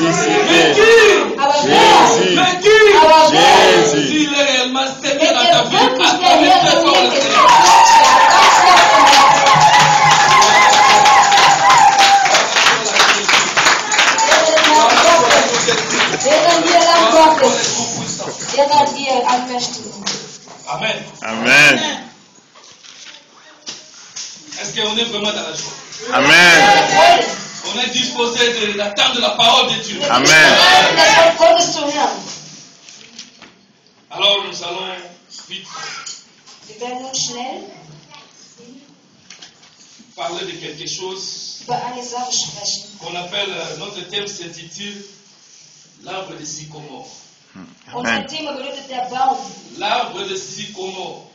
Mais qui? Jésus. Mais qui? Jésus. S'il est réellement Seigneur dans ta vie, acclamez très fort le Seigneur. Amen. Amen. Est-ce qu'on est vraiment dans la joie? Amen. On est disposé d'attendre la parole de Dieu. Amen. Alors nous allons vite parler de quelque chose qu'on appelle, notre thème s'intitule l'arbre de sycomore. Amen. L'arbre de sycomore.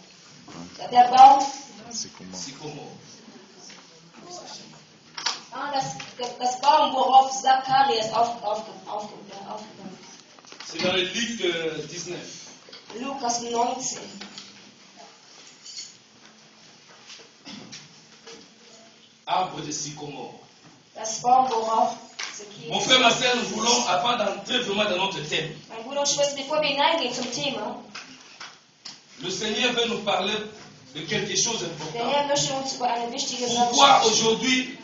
Sycomore. Das Baum, worauf Zacharias aufgebaut. C'est dans le Luc 19. Lukas 19. Arbre de sycomore. Das Baum, worauf Mon frère, ma soeur, nous voulons, avant d'entrer vraiment dans notre thème, Mein Bruder und Schwester, bevor wir hineingehen zum Thema, le Seigneur veut nous parler de quelque chose der d'important. Herr möchte uns über eine wichtige Sache Pourquoi sprechen. aujourd'hui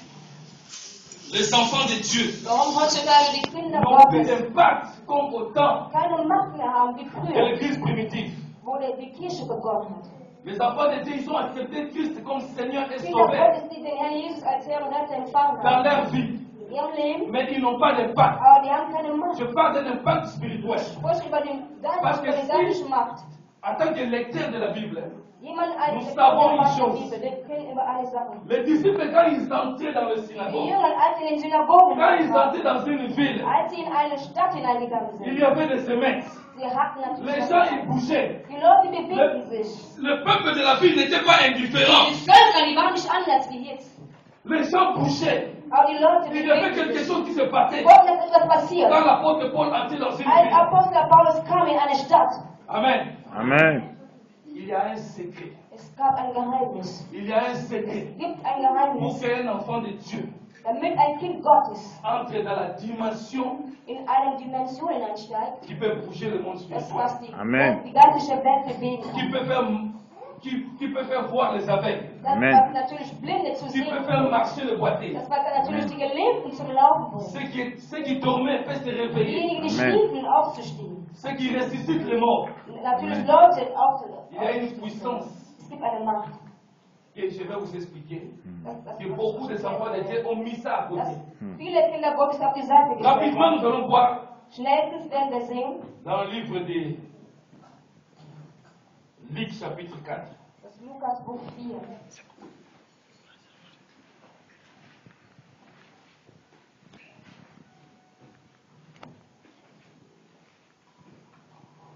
les enfants de Dieu Warum heutzutage die Kinder n'ont plus Gottes d'impact comme au temps keine Macht mehr haben wie de früher, l'église primitive? wo die Kirche begonnen hat. Les enfants de Dieu, ils ont accepté Christ comme Seigneur et Kinder Sauveur Gottes, die den Herrn Jesus als Herr und Retter empfangen dans haben, leur vie, in ihrem Leben, mais ils n'ont pas d'impact. aber die haben keine Macht. Je parle d'un impact spirituel. Ich spreche über den Parce Geist, que über die geistliche Macht. En tant que lecteur de la Bible, Jemand als Nous der savons une der chose. Bibel, der kennt über alle Sachen. les disciples, quand ils entraient dans le Die synagogue, Jünger, als sie in den Synagogen quand ils waren, entraient dans une ville, als sie in eine Stadt hineingegangen il sind, y avait des semences. sie hatten natürlich Les was gens, ils gesagt. bougeaient. Die Leute bewegten sich. Le peuple de la ville n'était pas indifférent. Die Völker, die waren nicht anders wie jetzt. Les gens bougeaient. Aber die Leute Il y avait bewegten quelque sich. chose qui se passait. Sie wollten, dass etwas passiert. Quand l'apôtre Paul entrait dans une Als ville. Apostel Paulus kam in eine Stadt, Amen. Amen. Il y a un secret. es gab ein Geheimnis. Il y a un secret. Es gibt ein Pour Geheimnis, qu'un enfant de Dieu damit ein Kind Gottes entre dans la dimension in eine Dimension hineinsteigt, qui peut bouger le monde das spirituel. was die, Amen. die geistliche Welt bewegen Qui kann. peut faire, qui peut faire voir les aveugles. Das Amen. was natürlich Blinde zu Qui sehen peut faire bringt. marcher le boité. Das was natürlich die Gelähmten zum Laufen bringt. Ceux qui dormaient peuvent se réveiller. Diejenigen, die Amen. schliefen, aufzustehen. Ceux qui ressuscitent les morts. Natürlich Amen. Leute Il y a une puissance Es gibt eine Macht. que je vais vous expliquer. Das Que beaucoup de enfants de Dieu ont mis ça à côté. viele Kinder Gottes auf die Seite gestellt Rapidement, haben. nous allons voir Schnellstens werden wir sehen, dans le livre de Luc chapitre 4. das Lukas Buch 4.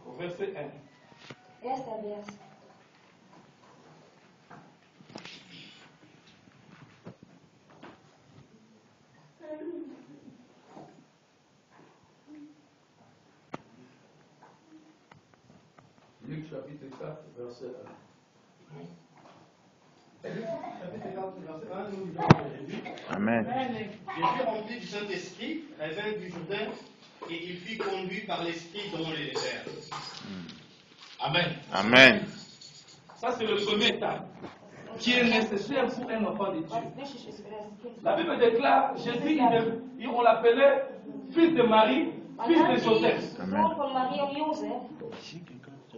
Au verset 1. Erster Vers. Luc chapitre 4, verset 1. Chapitre 4, verset 1, nous lisons Jésus. Amen. Jésus, rempli du Saint-Esprit, revint du Jourdain et il fut conduit par l'Esprit dans le désert. Amen. Amen. Ça, c'est le premier état qui est nécessaire pour un enfant de Dieu. Was wichtig ist für das Kind. La Bible déclare, Jésus, on l'appelait fils de Marie, Man fils de nennt ihn Joseph. Sohn von Maria und Josef.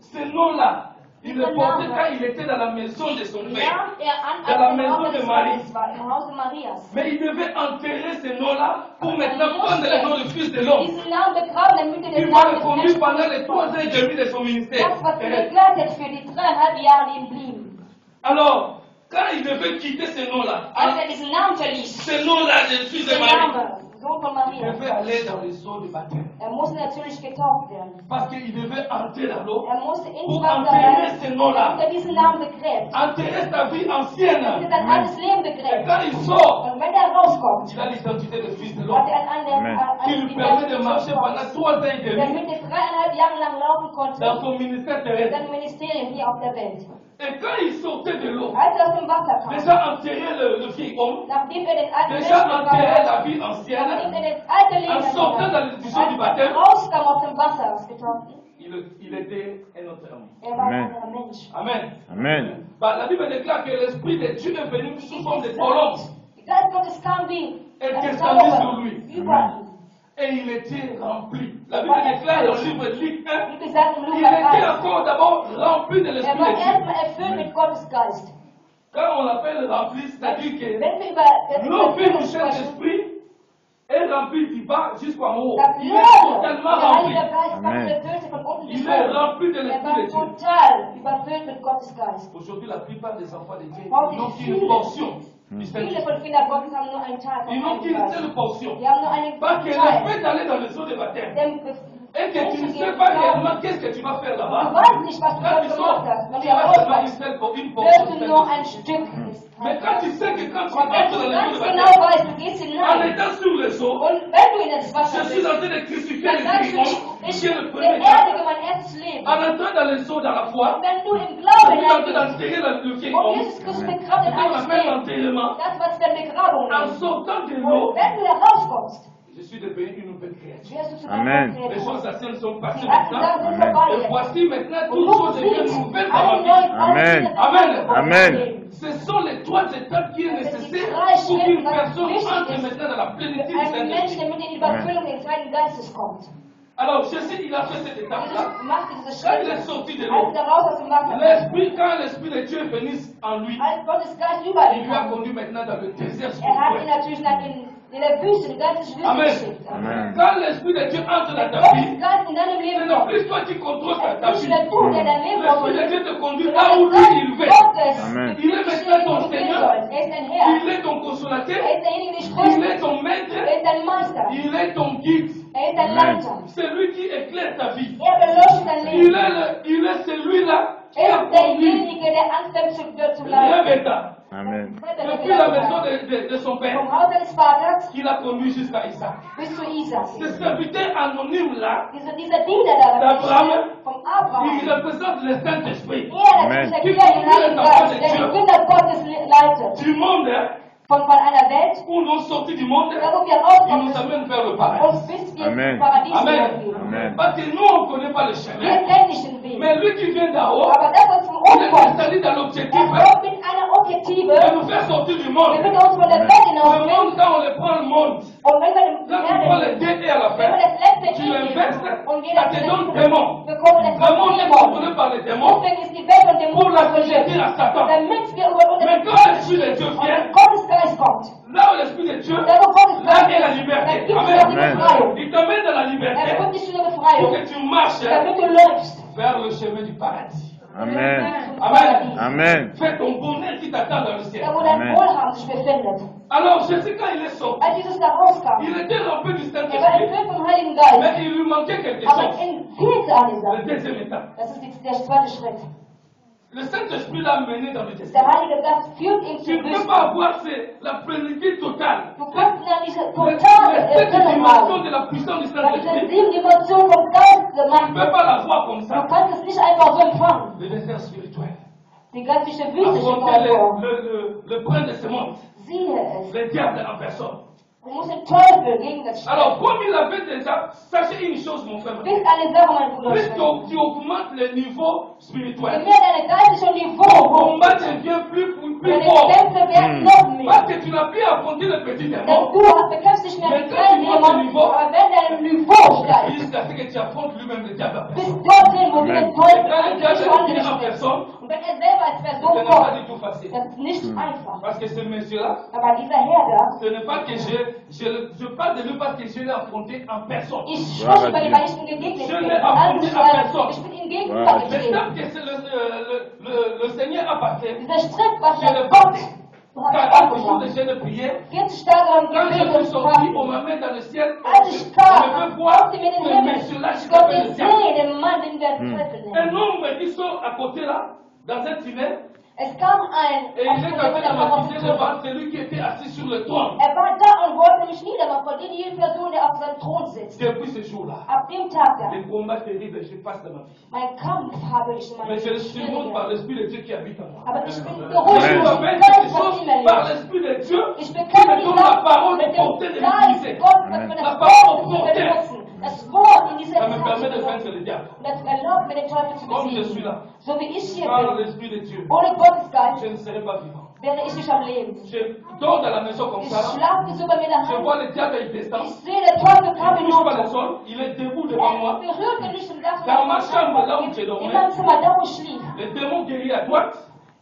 Ce nom-là, il le portait quand il était dans la maison de son Den père. nahm an, Dans la als er im maison Hause de des Marie. Vaters war, im Hause Marias. Mais il devait enterrer ce nom-là pour maintenant prendre le nom du Fils de l'homme. Diesen Namen begraben, damit er Il den va Namen le des conduire Menschen pendant les 3 ans et demi de son ministère. das, was er begleitet für die 3,5 Jahre, die ihm blieben. Alors, quand il devait quitter ce nom-là, Als er diesen Namen verließ, ce nom-là de Fils de der Marie, Name, Sohn von il Maria, devait aller dans les eaux de baptême. er musste natürlich getauft werden. Parce qu'il devait entrer dans l'eau Er musste ins pour Wasser enterrer rein, ce damit nom-là. er diesen Namen begräbt. Enterrer sa vie Damit er ancienne. sein altes Leben Et begräbt. quand il sort, Und wenn er rauskommt, il a l'identité de Fils de hat l'homme. er Amen. Qui lui permet de marcher pendant 3 ans et demi damit er 3,5 Jahre lang laufen dans konnte, son ministère in terrestre. seinem Ministerium hier auf der Welt. Et quand il sortait de l'eau, Als er aus dem Wasser kam, déjà enterré le vieil homme, nachdem er den alten déjà Menschen enterré begraben la hat, vie nachdem ancienne, er das alte Leben ensuite sortait dans les discussions du baptême, rauskam aus dem Wasser, aus getroffen, il était un autre homme. war ein Amen. anderer Mensch. Amen. Amen. Bah, la Bible déclare que l'Esprit de Dieu est venu sous forme de colombe. Die Geist Gottes kam wie Et eine descendit sur Taube lui. über ihn. Et il était rempli. La Bible déclare dans le livre de Luc 1, Wie gesagt, im il Lukas était 1. encore d'abord rempli de l'Esprit War de Dieu. erstmal erfüllt mit Gottes Geist. Quand on l'appelle rempli, c'est-à-dire que Wenn wir über l'office Erfüllung du sprechen, Saint-Esprit est rempli du bas jusqu'en haut. das Il est Leben, totalement der rempli. Heilige Geist war Amen. erfüllt von unten bis Il est oben. rempli de l'Esprit War de Dieu. total überfüllt mit Gottes Geist. Aujourd'hui, la plupart des enfants de Dieu Wow, n'ont wie qu'une viele. portion du Viele Saint-Esprit. von Kindern Gottes haben nur einen Teil vom Ils n'ont Heiligen qu'une Geist. seule portion. Die haben nur einen Pas que le Teil. fait d'aller dans les eaux de baptême. Dem Et que tu ne Menschen sais geben pas Glauben. réellement qu'est-ce que tu vas faire Du là-bas. weißt nicht, was du Quand dort tu gemacht sors, hast. Wenn tu du vas seulement rauskommst, une hörst portion du du nur ein Saint-Esprit. Stück. Mais quand tu sais que quand tu Aber wenn entres du dans les ganz eaux de genau baptême, weißt, du gehst en hinein étant sur les eaux, und wenn du in das Wasser je suis en bist, train de crucifier dann les sagst du démons nicht, qui ich est le premier cas. beerdige mein erstes Leben. En entrant dans les eaux dans la foi, Und wenn du im je Glauben suis en train hineingehst, d'enterrer le vieil und homme. Jesus Christus C'est begrabt in ce qu'on alles appelle Leben, l'enterrement. das, was wir Begrabung En nennen. sortant de Und l'eau, wenn du da rauskommst, je suis devenu une nouvelle créature. wirst du zu Amen. deiner Les choses Kreatur. anciennes sont passées Die alten maintenant. Sachen sind Amen. vorbei Et jetzt. voici maintenant Und toutes du choses deviennent siehst, nouvelles dans ma alle vie. neuen Amen. Amen. Ce sont les trois étapes qui sont nécessaires drei pour qu'une Schritte, was personne wichtig entre ist. maintenant dans la plénitude du Ein Mensch, Saint-Esprit. der mit in die Überfüllung des Heiligen Geistes kommt. Alors, Jésus, il a fait cette Jesus étape-là. machte diese Quand il est Schritte, sorti de als l'eau, er raus aus dem Wasser kam. l'Esprit, quand l'Esprit de Dieu est venu en lui, Als Gottes Geist über il ihn lui a kam. conduit maintenant dans le désert Er hat ihn spirituel. natürlich nach in der Wüste, in die ganze Wüste Amen. geschickt. Amen. Quand l'Esprit de Dieu entre dans ta Gottes vie, Geist in deinem ce Leben n'est kommt. plus toi qui contrôles ta Es ist vie. nicht mehr du, der dein Leben L'Esprit de kontrolliert. Dieu te conduit sondern là où der lui Geist il veut. Gottes Amen. Il est maintenant ton Seigneur, Er ist dein Herr. il est ton consolateur, Er ist derjenige, der dich il tröstet. est ton maître, Er ist dein Meister. il est ton guide. Er ist dein Amen. Leiter. C'est lui qui éclaire ta vie. Er beleuchtet dein Leben. Il est celui-là qui Er a ist conduit derjenige, der anfängt zu leiten. Rebecca Amen. depuis la maison de son père, Vom Haus des Vaters qu'il a conduit jusqu'à Isaac. bis zu Isaac. Ce serviteur anonyme-là, Dieser Diener da, D'Abraham. vom il Abraham. représente le Saint-Esprit Er, Amen. der sich erklärt den Heiligen Geist, der die Kinder Gottes leitet. du monde, Von einer Welt, où nous sortis du monde, da wo wir il rauskommen nous müssen, amène vers le paradis. und bis wir Amen. ins Paradies Amen. gehen. Amen. Parce que nous, on ne connaît pas le Wir chemin, kennen nicht den Weg. mais lui qui vient d'en haut, Aber das, was von il oben est kommt, installé dans l'objectif er kommt mit einer Objektive, de nous faire sortir du wir monde. müssen uns von der Welt Le hinausbringen. monde, quand on le prend le monde, Und wenn wir den quand tu prends les deux et à la wenn wir fin, das letzte tu Kind l'investes, nehmen und ça jeder te donne démon. bekommen das Le monde est Dämon. contrôlé par les démons Deswegen ist die Welt und der pour Mund la kontrolliert. société à Satan. Damit wir unter Mais den quand l'Esprit de Dieu und vient, wenn Gottes Geist kommt, là où l'Esprit de Dieu, da wo Gottes là Geist est la ist, da liberté. gibt es auch die Amen. Befreiung. Il t'amène dans la Er liberté bringt dich zu der pour Befreiung, que tu marches damit du läufst. vers le chemin du paradis. Amen. Zum Amen. Paradies. Amen. Fais ton bonheur qui t'attend dans le ciel. Da wo dein Amen. Wohlhaben sich befindet. Alors, Jésus, quand il est sorti, Als Jesus da rauskam, il était rempli du er war Saint-Esprit, erfüllt vom Heiligen Geist. mais il lui manquait quelque Aber chose. in fehlte an dieser. Le deuxième étape. Das ist der zweite Schritt. Le Saint-Esprit l'a mené dans le Der désert. Heilige Geist führt ihn Tu zur ne peux Wüste. pas avoir la plénitude totale. Du kannst dann diese Les totale sept Erfüllung dimensions haben. de la puissance du Weil diese Saint-Esprit, 7 Dimensionen vom Geist tu ne gemacht peux pas l'avoir comme Du ça. kannst es nicht einfach so empfangen. Le désert spirituel. Die geistliche Wüste steht Affronter vor. le prince de ce monde, Siehe es. le diable en personne. Du musst den Teufel gegen das Alors, stellen. comme il avait déjà, sachez une chose, mon frère. Bis eine Sache, mein Bruder. Plus Je tu augmentes le niveau spirituel, mehr deine geistliche ton Niveau combat devient plus deine fort. Kämpfe werden noch mehr. Parce que tu n'as plus affronté le petit Denn démon. du bekämpfst nicht mehr mit Wenn kleinen du auf dem Dämonen, Niveau- aber wenn dein Niveau steigt, Jusqu'à ce que tu affrontes lui-même le diable en bis personne. dorthin, wo du den Amen. Teufel Quand le diable eigentlich est en angerichtet hast. personne, Und wenn er selber als ce Person n'est pas kommt, du tout facile. das ist nicht einfach. Parce que ce monsieur-là, Aber dieser Herr da, ce n'est pas que je parle de lui parce que je l'ai affronté en personne. ich spreche über ihn, weil ich ihm begegnet Je bin. l'ai affronté en personne. Ich bin ihm Le gegenübergetreten. temps que le Seigneur a passé, Dieser Schritt, was je der l'ai Gott passé. hat 40 jours de gemacht. jeûne de prière. 40 Tage lang Quand je Gebet suis und sorti, on Fasten. m'a mis dans le ciel. Als ich Je kam, peux voir guckte mir den ce Himmel. monsieur-là qui Ich konnte s'appelle le diable. sehen, den Mann, den wir Teufel Un nennen. homme qui sort à côté là, dans un tunnel, Es kam ein, Et il est en train de m'accuser devant celui qui était assis sur le trône. war da und wollte mich niedermachen vor die Person, der auf seinem Thron sitzt. Depuis ce jour-là, Ab dem Tag da, les combats terribles je passe dans ma vie. mein Kampf habe ich in meinem Mais je le Leben. surmonte par l'Esprit de Dieu qui habite en moi. Aber ich bin Je beruhigt peux durch faire den quelque Geist, was chose in mir par lebt. l'Esprit de Dieu Ich qui bekenne me die donne la Kraft parole mit de dem porter de Geist l'utiliser. Gottes, was mir La das parole Wort zu porter. benutzen. Das Wort in dieser Ça me Zeit permet zu de vaincre benutzen. le diable. Und das erlaubt mir den Teufel zu Comme je suis besiegen. là, So wie ich hier par bin, l'Esprit de Dieu, ohne Gottes Geist, je ne serai pas vivant. wäre ich nicht am Leben. Je dors dans la maison comme Ich ça. schlafe so bei mir Je daheim. vois le diable, il descend. Ich sehe, der Teufel kam Il ne touche pas le hinunter. sol. Il est debout devant moi. Er berührte nicht im Dach. Dans ma chambre, là où je dormais, in meinem Zimmer, da wo ich schlief. les démons guéris à droite,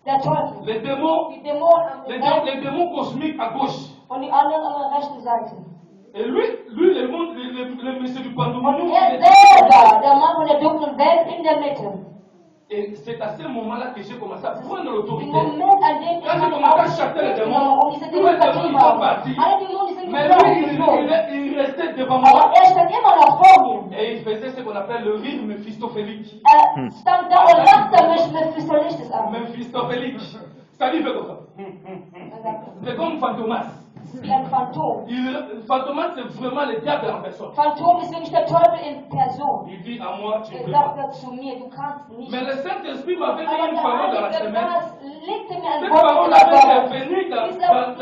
Der Teufel. les démons, Die Dämonen an der Seite les démons cosmiques à gauche. und die anderen an der rechten Seite. Et lui le monsieur du pandemonium, Und er selber, der Mann von der dunklen Welt in der Mitte. et c'est à ce moment-là que j'ai commencé à prendre Im l'autorité. Moment, an dem Quand j'ai commencé à chasser les démons, und diese tous les démons Dämonen ils sont partis. alle Dämonen, die sind Mais geflogen. lui, il restait devant Aber moi er stand immer noch vor mir. et il faisait ce qu'on appelle le rire méphistophélique. Er stand da und lachte mich Mephistopheles an. Méphistophélique. Ça lui fait comme ça. Er sagte, C'est comme Fantomas. das ist wie ein Phantom. Fantomas, c'est vraiment le diable en personne. Phantom ist wirklich der Teufel in Person. Il dit à moi, tu ne Er peux pas. sagte zu mir, du kannst nicht. Mais le Saint-Esprit m'avait Aber donné une der parole dans la Heilige semaine. Geist legte mir ein Cette Wort parole in der avait Bauch. intervenu dans Dieses ma Wort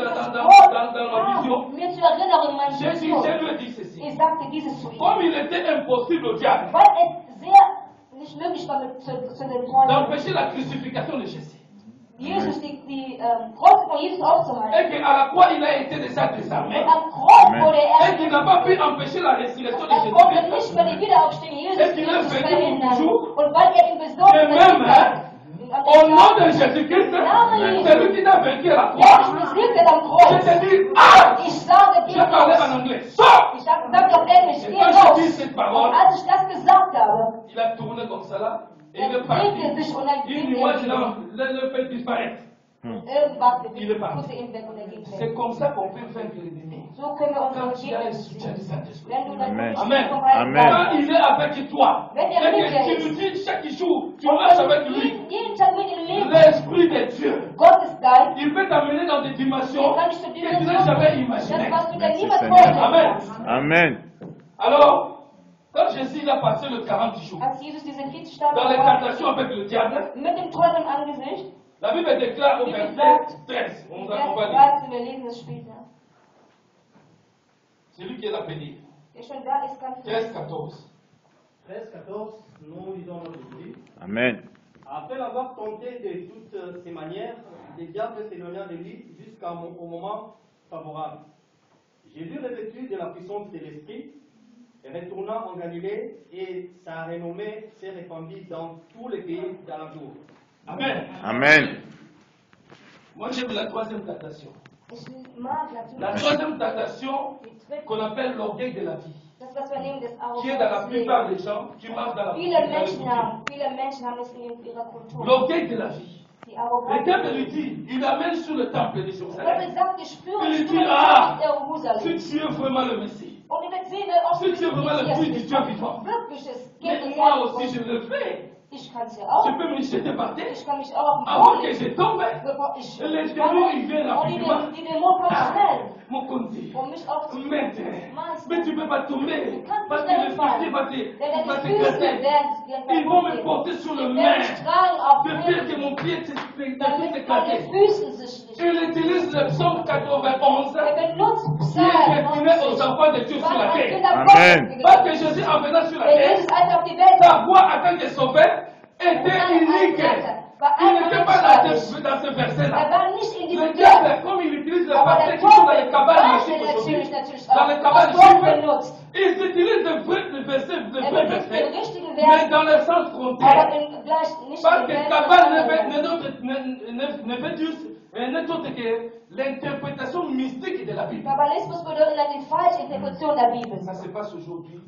vision. kam mir zur Erinnerung in meinem J'ai Vision. lui dit ceci. Ich sagte dieses zu ihm. Comme il était impossible au diable Weil es sehr nicht möglich war, zu den Freunden d'empêcher la crucifixion de Jésus, Jesus, die Kreuz von Jesus aufzuhalten. et qu'à la croix il a été déjà désarmé, Und am Kreuz Amen. wurde et er, qu'il n'a pas pu empêcher la résurrection de er konnte Jésus, nicht mehr die Wiederaufstehung Jesus Et qu'il a Christus vaincu verhindern. toujours. Und weil er ihn besorgt Et même, au nom de Jésus-Christ, Amen. celui qui t'a vaincu à la der croix, mich besiegt hat am je Kreuz. te dis, ah, Ich sage je dir parlais raus. en anglais, sors! Ich sage auf Englisch, Et geh quand je dis raus. cette Und parole, als ich das gesagt habe, il a tourné comme ça là, et il er est parti. drehte sich und dann ging Une nuage er là, wieder. le fait disparaître. Irgendwas Il est parti. putte ihn weg und er geht C'est weg. comme ça qu'on peut vaincre l'ennemi. So können wir unsere Quand il y a Gegner le soutien du besiegen. Saint-Esprit. Wenn du dann Amen. wirklich Amen. vom Heiligen Amen. Quand Geist il est avec toi, Wenn et er mit que dir tu ist. lui dis chaque jour, tu und marches wenn avec du lui, jeden Tag mit ihm lebst, l'Esprit de Dieu, Gottes Geist, il peut t'amener dans des dimensions dann kannst du que dir tu das n'as jamais das, imaginées. was du dir Merci, niemals Seigneur. vorstellen Amen. kannst. Amen. Alors, quand Jésus il a passé le 40 jours Als Jesus diese 40 Tage dans les war, tentations avec le diable, mit dem Teufel im Angesicht, la Bible déclare au Wie verset gesagt, 13, on va Vers lire, 13, wir lesen es später. c'est lui qui est la béni. Der schon da ist, kann 13, 14. 13-14, nous lisons notre Bible. Amen. Après l'avoir tenté de toutes ces manières, le diable s'éloigna de lui jusqu'au moment favorable. Jésus, revêtu de la puissance de l'Esprit, retourna en Galilée et sa renommée s'est répandue dans tous les pays d'alentour. Amen. Amen. Moi j'aime la troisième tentation. Ich mag La natürlich troisième tentation die dritte, qu'on appelle l'orgueil de la vie, das, was wir nehmen, das qui est dans la Arroganz. plupart des gens qui marchent dans la Viele Menschen haben es in ihrer Kultur. L'orgueil de la vie. Die Le Arroganz. diable lui dit, il amène sur le temple de Der Jérusalem. Teufel sagt, ich spüre Il es dit, nur ah, in Jerusalem. si tu es vraiment le Messie, Und ich sehe, ob si tu es vraiment le Fils du Dieu vivant, wirklich es mais geht. moi aussi je le fais. Ich kann es ja auch. Je peux me jeter par terre Ich kann mich auch auf den avant Boden que legen. je tombe. Bevor ich Les démons, ils viennent und rapidement. die Dämonen kommen schnell, Mon conti, um mich aufzunehmen. mais tu ne peux pas tomber parce que le fusil va Denn te deine Füße casser. werden Ils vont me porter sur le werden main. mich tragen auf De den pire que Händen, mon pied te damit puisse meine éclater. Füße sich nicht. Il utilise le psaume 91 Benutzt qui est destiné aux enfants de Dieu sur la terre. Amen. Parce que Jésus en venant sur la Wenn terre, Jesus als auf die Welt sa voix afin de sauver était unique. Il n'était pas dans ce verset-là. war nicht in Le diesem diable, Vers. comme il utilise le Aber verset der qui sont dans les Teufel cabales weiß magiques aujourd'hui, natürlich dans les auch, cabales was Gott juives, benutzt. ils utilisent de vrais versets, de Er vrais benutzt den versets, richtigen mais Vers, dans le sens aber contraire. gleich nicht Parce den que Vers, cabale sondern ne fait juste n'est autre que l'interprétation mystique de la Bible. Kabbalismus bedeutet eine falsche Interpretation der Bibel. Ça se passe aujourd'hui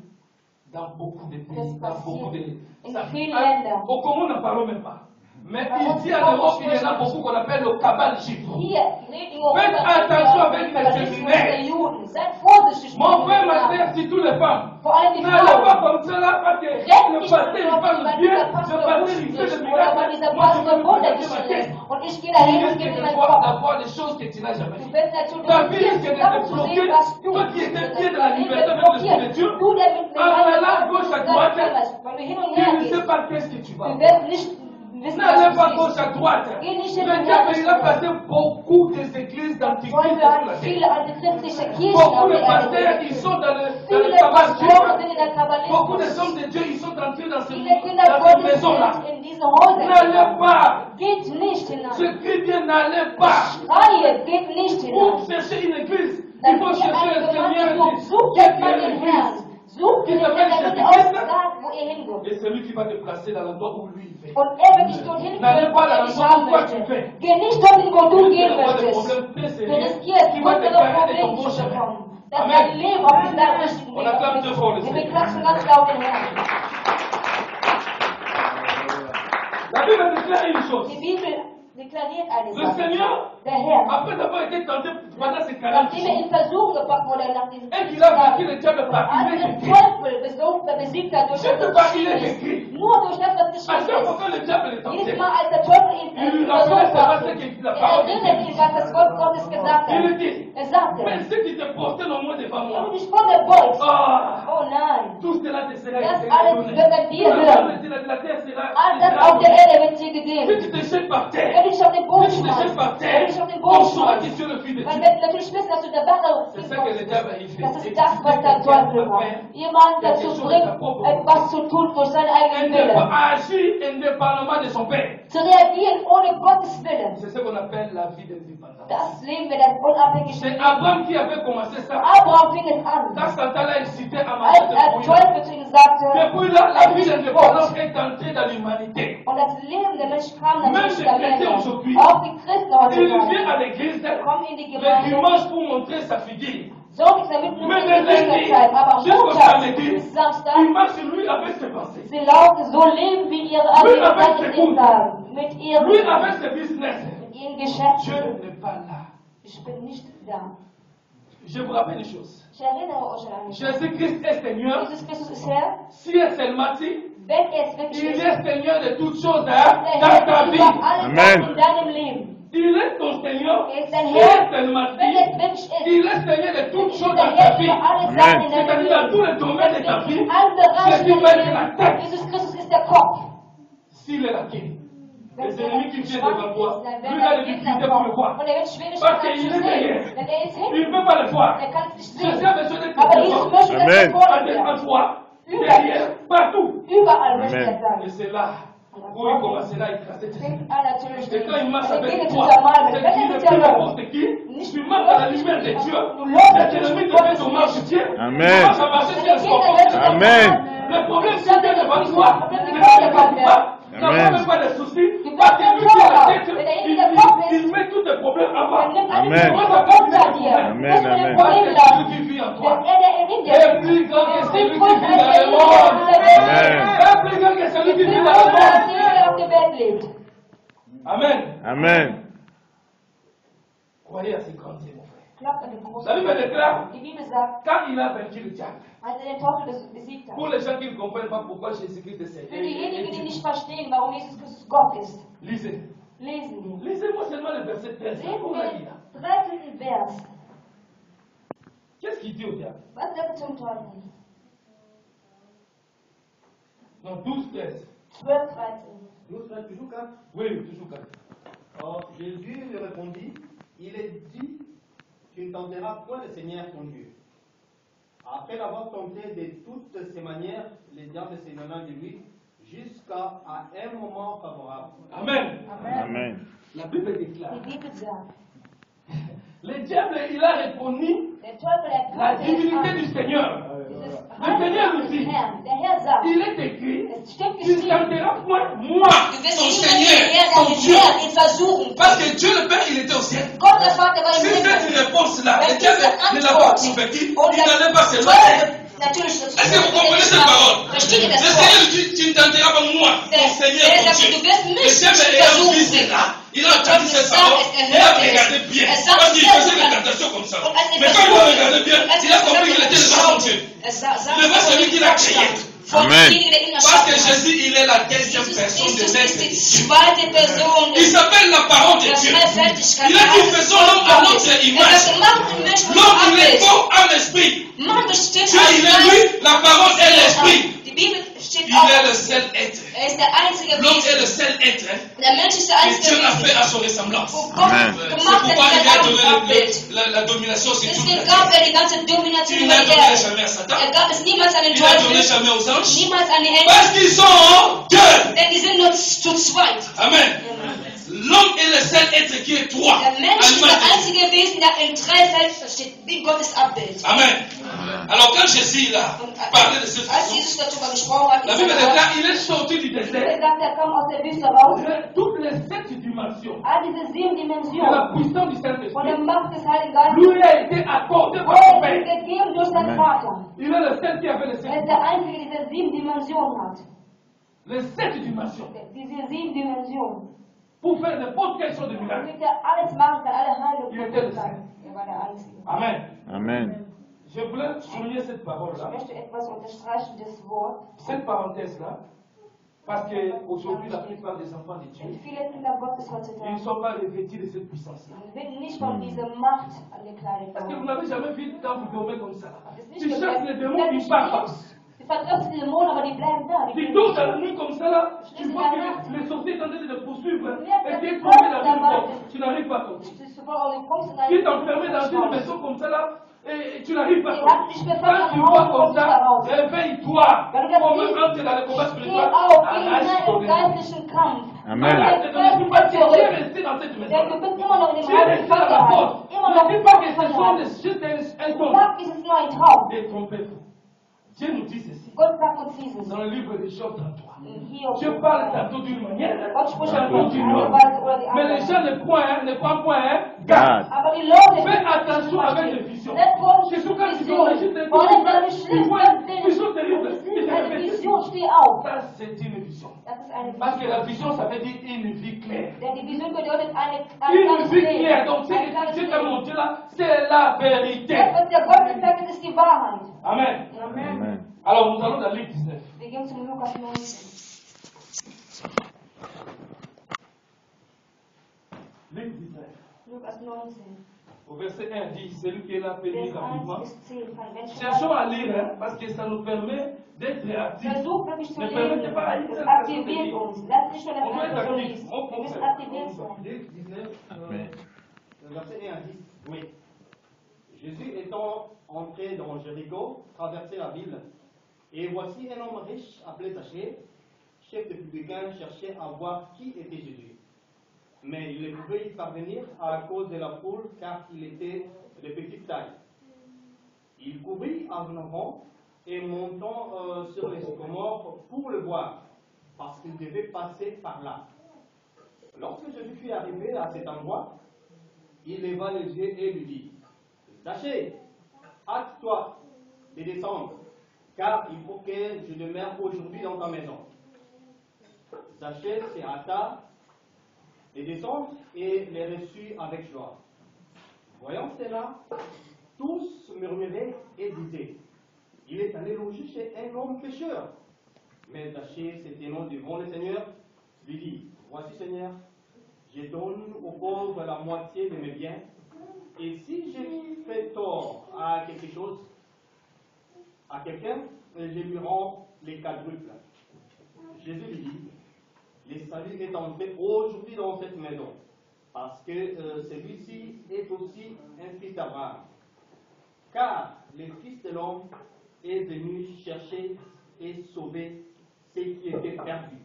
dans beaucoup de pays, Das dans beaucoup de... passiert in Ça- vielen Ah, Ländern. au Congo, nous n'en parlons même pas. Mais Warum ici en Europe, il y en a sprechen wir beaucoup qu'on appelle le cabale juif. Hier, in Europa, Faites attention avec les Kabbalismus der séminaires. Juden. Seid vorsichtig. Mon frère, ma soeur, si toutes les femmes. Vor allem die N'allez pas Frauen. comme cela parce que Rennt le nicht pasteur il davon, parle weil bien, dieser le Pastor pasteur gut il fait spricht le oder weil dieser Pastor Wunder geschehen lässt. Und ich gehe dahin und gebe ihm meinen Kopf. d'avoir des choses que tu n'as jamais Du vues. wirst natürlich Ta vie hier risque de zusammen te zu bloquer. sehen, was du Toi qui étais pied de la Dein Leben liberté wird avec l'Esprit de blockiert. Dieu, Du, der mit en allant gauche à droite, weil du hin und tu her ne sais gehst. pas qu'est-ce que tu vas. Du wirst nicht wissen, N'allez pas was du gauche siehst. à droite. Geh nicht Le hin und diable, her. il a placé beaucoup d'églises d'antiquité Teufel sur la hat terre. viele antichristliche Kirchen Beaucoup auf de der pasteurs, Erde. ils sont dans le Viele tabagisme. Pastoren sind in der Beaucoup de Kabbalismus. hommes de Dieu, ils sont entrés dans ces Viele Kinder Gottes maisons-là. sind in diese Häuser N'allez gegangen. pas. Geht nicht hinein. Je crie bien, n'allez pas. Schreie, geht nicht Pour hinein. chercher une église, Dann il faut ihr chercher eine le Gemeinde Seigneur. sucht, sucht Qui jetzt mal est den l'église? Herrn. Sucht den Herrn, der wird euch sagen, wo ihr hingeht. Et c'est lui qui va te placer dans l'endroit où lui il fait. Und er wird dich dorthin führen, wo er dich haben möchte. Geh nicht dorthin, wo du gehen möchtest. Du riskierst, größere Probleme zu bekommen. Dass dein Leben auf diesem richtigen Weg ist. Wir klatschen ganz laut den Herrn. La Bible déclare une chose. Die Bibel deklariert eine Le Sache. Seigneur, Der Herr, après avoir été tenté pendant ces 40 nachdem er jours, in Versuch gebracht wurde nach diesem et qu'il a vaincu le diable par als il est den écrit. Teufel besiegt hat durch Je ne das, peux pas, was il est geschrieben écrit. ist. Nur durch das, was À geschrieben chaque fois ist. que le diable est Jedes tenté, Mal, als der Teufel ihn il lui in rappelait Versuch seulement brachte, ce que la er parole de erinnert ihn, was das Wort Gottes gesagt Il hat. dit, Er sagte, mais si tu te portais le moins devant wenn moi, du dich vor der beugst, ah, oh nein, tout cela te sera das donné. alles wird an dir Tout le hören. monde de la terre sera All das auf der Erde wird dir Si gegeben. tu te jettes par Wenn terre, du dich auf den Boden si tu te jettes schmeißt, par wenn terre, du dich auf den on Boden saura que schmeißt, tu es le fils de man Dieu. wird natürlich wissen, dass du der wahre C'est ça que le diable il fait. Das ist das, was der Teufel macht. Jemanden dazu bringt, etwas zu tun durch seinen Il eigenen ne peut Willen. agir indépendamment de son père. Zu reagieren ohne Gottes Willen. C'est ce qu'on appelle la vie d'indépendance. Das Leben wird ein unabhängiges C'est Leben. Abraham qui avait commencé ça. Abraham fing es an. Quand Satan l'a incité à Als marcher der de Teufel zu ihm sagte, Depuis là, la vie d'indépendance est entrée dans l'humanité. und das Leben der Menschen kam Même natürlich les der chrétiens Männer. aujourd'hui, Auch die Christen il vient heutzutage à l'église kommen in die le Gemeinde. dimanche pour montrer sa figure. Sonntags damit nur Mais in le die Lichter lundi, zeigen, aber jusqu'au Montag samedi, bis Samstag, il marche lui avec ses pensées. sie laufen so leben, wie ihre Lui eigenen avec ses Gedanken coups. sagen. Mit ihren Lui avec ses business. Geschäften. Dieu n'est pas là. Ich bin nicht da. Je vous rappelle une chose. Ich erinnere euch an eine Sache. Jésus-Christ est Seigneur. Jesus Christus ist Herr. Si est seulement si, Wenn er es wirklich il ist, est Seigneur de toutes choses ist er dans ta Herr vie. über alle Amen. Sachen in deinem Leben. Il est ton Seigneur. Er ist dein Si Herr. est seulement Wenn es si, wirklich ist, il est Seigneur de toutes ist choses er dans ta Herr vie. über alle Amen. Sachen in deinem C'est-à-dire dans tous les Leben. domaines de ta vie. In allen Bereichen Jesus deines Christ est la Lebens. tête. Jesus Christus ist der Kopf. S'il est la king, Wenn les er ennemis qui viennent devant schwach toi, ist, dann lui werden il a deine des Gegner difficultés pour le kommen. voir. Und er wird Parce Schwierigkeiten qu'il zu est sehen. derrière. Denn er ist Il ne hinten. peut pas le voir. Er kann es nicht Jésus sehen. a besoin d'être Aber Jesus devant, möchte, dass Amen. er vor à dir devant ist. toi, derrière, partout. Überall möchte er Amen. sein. Et c'est là où il commencera à écraser tes ennemis. Fängt an natürlich Et quand il marche er avec beginnt zu toi, zermalmen. c'est Wenn er qu'il mit ne dir peut läuft, n'importe qui. Tu marches dans la lumière de Dieu. du läufst Les ennemis te mettent au marche du Dieu. Amen. Tu marches à marcher sur le scorpion. Amen. Le problème, c'est que devant toi, ne t'inquiète pas. N'as même pas de soucis. Parce que lui qui est la tête, il met tous tes problèmes à bas. Amen. Amen, amen. Parce que c'est celui qui vit en toi. Est plus grand que celui qui vit dans le monde. Amen. Est plus grand que celui qui vit dans le monde. Amen. Amen. Croyez à ces grands dieux, mon frère. Glaubt an den La großen Bible déclare, Die Bibel sagt, quand il a vaincu le diable, als er den Teufel besiegt hat, pour les gens qui ne comprennent pas pourquoi Jésus-Christ est für Seigneur, diejenigen, die nicht verstehen, warum Jesus Christus Gott ist, lisez. lesen wir. Lisez-moi seulement le verset 13. Lesen Comment wir il dit là? den 13. Vers. Qu'est-ce qu'il dit au diable? Was sagt er zum Teufel? Non, 12, 13. 12, 13. 12, 13, toujours 4. Oui, toujours 4. Or, Jésus lui répondit, il est dit, tu ne tenteras point le Seigneur ton Dieu. Après l'avoir tenté de toutes ses manières, les diables s'éloignant de lui, jusqu'à un moment favorable. Amen. Amen. La Bible déclare. Die Bibel sagt, Le diable, il a répondu der Teufel la erkannte es divinité an. du Seigneur. Dieses Le Seigneur nous des dit, Herrn. Der Herr sagt, il est écrit, es steht tu ne geschrieben, tenteras point moi, du wirst ton nicht Seigneur, den ton Dieu. Herrn ihn versuchen. Parce que Dieu le Père, il était au ciel. Gott der Vater war im Si Himmel. cette réponse-là, le Wenn diable diese ne l'a pas Antwort converti, und il n'allait pas se der loin. Teufel Est-ce que vous comprenez cette parole? Le Seigneur dit, tu ne t'enterras pas moi, ton Seigneur, ton Dieu. Le Seigneur visitera. Il a entendu cette parole, il a regardé bien. Parce qu'il faisait des tentations comme ça. Mais quand il a regardé bien, il a compris qu'il était devant son Dieu. Devant celui qui l'a créé. Amen. Parce que Jésus, il est la deuxième personne de l'être. Il s'appelle la parole de Dieu. Il a dit, faisons l'homme à notre image. L'homme, il est corps, âme, esprit. Dieu, il est lui, la parole est l'esprit. Il est le seul être. L'homme est le seul être que Dieu a fait à son ressemblance. C'est pourquoi il a donné la domination sur toute la terre. Il n'a donné jamais à Satan. Il n'a donné jamais aux anges. Parce qu'ils sont deux. Amen. L'homme est le seul être qui est trois. Amen. Alors quand Jésus a parlé de cette façon, la Bible déclare il est sorti du désert. Toutes les 7 dimensions de la puissance du Saint-Esprit lui a été accordé par son Père. Il est le seul qui avait les 7 dimensions. Les 7 dimensions. Pour faire n'importe quelle chose de miracle. Il était le seul. Amen. Amen. Je voulais souligner cette parole-là. Cette parenthèse-là. Parce qu'aujourd'hui, la plupart des enfants de Dieu, ils ne sont pas revêtus de cette puissance-là. Est-ce que vous n'avez jamais vu quand vous dormez comme ça? Tu cherches les démons, ils partent. Tu dors dans la nuit comme ça, là, tu vois que les sorciers sont en train de te poursuivre et tu es tombé dans une porte. Tu n'arrives pas à sortir. Tu es enfermé dans une maison comme ça, là, et tu n'arrives pas à sortir. Quand tu vois comme ça, réveille-toi. Pour même entrer dans le combat spirituel, arrache ton ennemi. Amen. Arrête de ne pas tu es resté dans cette maison. Tu es resté dans la porte. Ne dis pas que ce sont juste un songe. Détrompez-vous. Dieu nous dit ceci. Dans le livre des Job 33. Dieu parle tantôt d'une manière, tantôt d'une autre. Mais les gens ne prennent point garde. Fais attention avec les visions. C'est sûr quand tu vois juste des visions, tu vois une vision terrible. Ça, c'est une vision. Parce que la vision, ça veut dire une vie claire. Une vie claire. Donc, si Dieu t'a montré là, c'est la vérité. Amen. Amen. Alors, nous allons dans Luc 19. Luc 19. Au verset 1 dit, celui qui est là peut lire rapidement. Cherchons à lire, hein, parce que ça nous permet d'être actifs. Ne permettez pas à lire. On doit être actifs. Luc 19, verset 1 à 10. Oui. Jésus étant entré dans Jéricho, traversait la ville, et voici un homme riche appelé Zachée, chef de publicains, cherchait à voir qui était Jésus. Mais il ne pouvait y parvenir à cause de la foule, car il était de petite taille. Il courut en avant et montant sur les sycomores pour le voir, parce qu'il devait passer par là. Lorsque Jésus fut arrivé à cet endroit, il leva les yeux et lui dit, Zachée, hâte-toi de descendre, car il faut que je demeure aujourd'hui dans ta maison. Zachée se hâta de descendre et les reçut avec joie. Voyant cela, tous murmuraient et disaient, il est allé loger chez un homme pécheur. Mais Zachée, se tenant devant le Seigneur, lui dit, voici Seigneur, je donne aux pauvres la moitié de mes biens, et si je fais tort à quelque chose, à quelqu'un, je lui rends les quadruples. Jésus lui dit, le salut est entré aujourd'hui dans cette maison, parce que celui-ci est aussi un fils d'Abraham. Car le Fils de l'homme est venu chercher et sauver ce qui était perdu.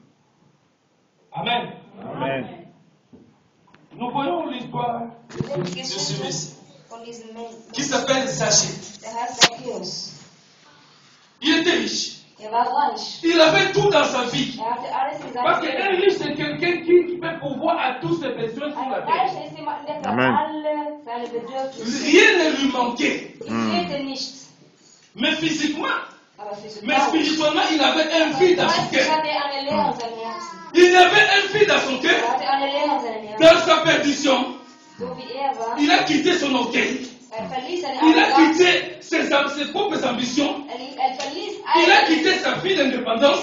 Amen. Amen. Nous voyons l'histoire de ce Messie qui s'appelle Zachée. Il était riche. Il avait tout dans sa vie. Parce qu'un riche, c'est quelqu'un qui peut pourvoir à tous ses besoins sur la terre. Amen. Rien ne lui manquait. Mais physiquement, mais spirituellement, il avait un vide dans son cœur. Il y avait un vide dans son cœur. Dans sa perdition, il a quitté son orgueil. Il a quitté ses propres ambitions. Il a quitté sa vie d'indépendance.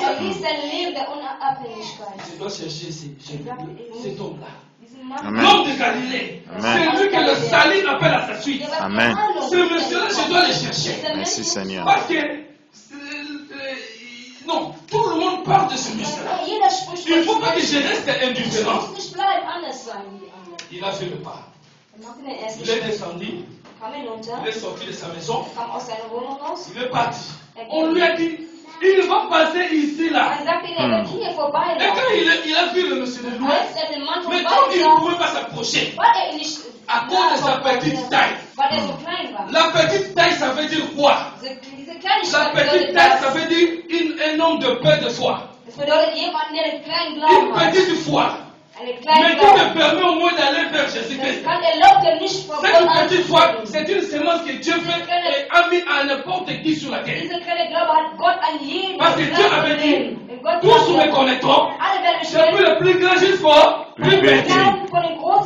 Je dois chercher cet homme-là. L'homme de Galilée. C'est lui que le salut appelle à sa suite. Amen. Ce monsieur-là, je dois le chercher. Merci Seigneur. Parce que, non, tout le monde parle de ce monsieur-là. Il ne faut pas que je reste indifférent. Il a fait le pas. Il est descendu. Il est sorti de sa maison. Il est parti. On lui a dit, il va passer ici, là. Et quand il a vu le monsieur de loin, mais comme il ne pouvait pas s'approcher, à cause de sa petite taille. La petite taille, ça veut dire quoi? La petite taille, ça veut dire un homme de peu de foi. Une petite foi. Mais qui te permet au moins d'aller vers Jésus-Christ. Cette petite foi, c'est une semence que Dieu fait et a mis à n'importe qui sur la terre. Parce que Dieu avait dit, tous me connaîtront, depuis le plus grand jusqu'au plus petit.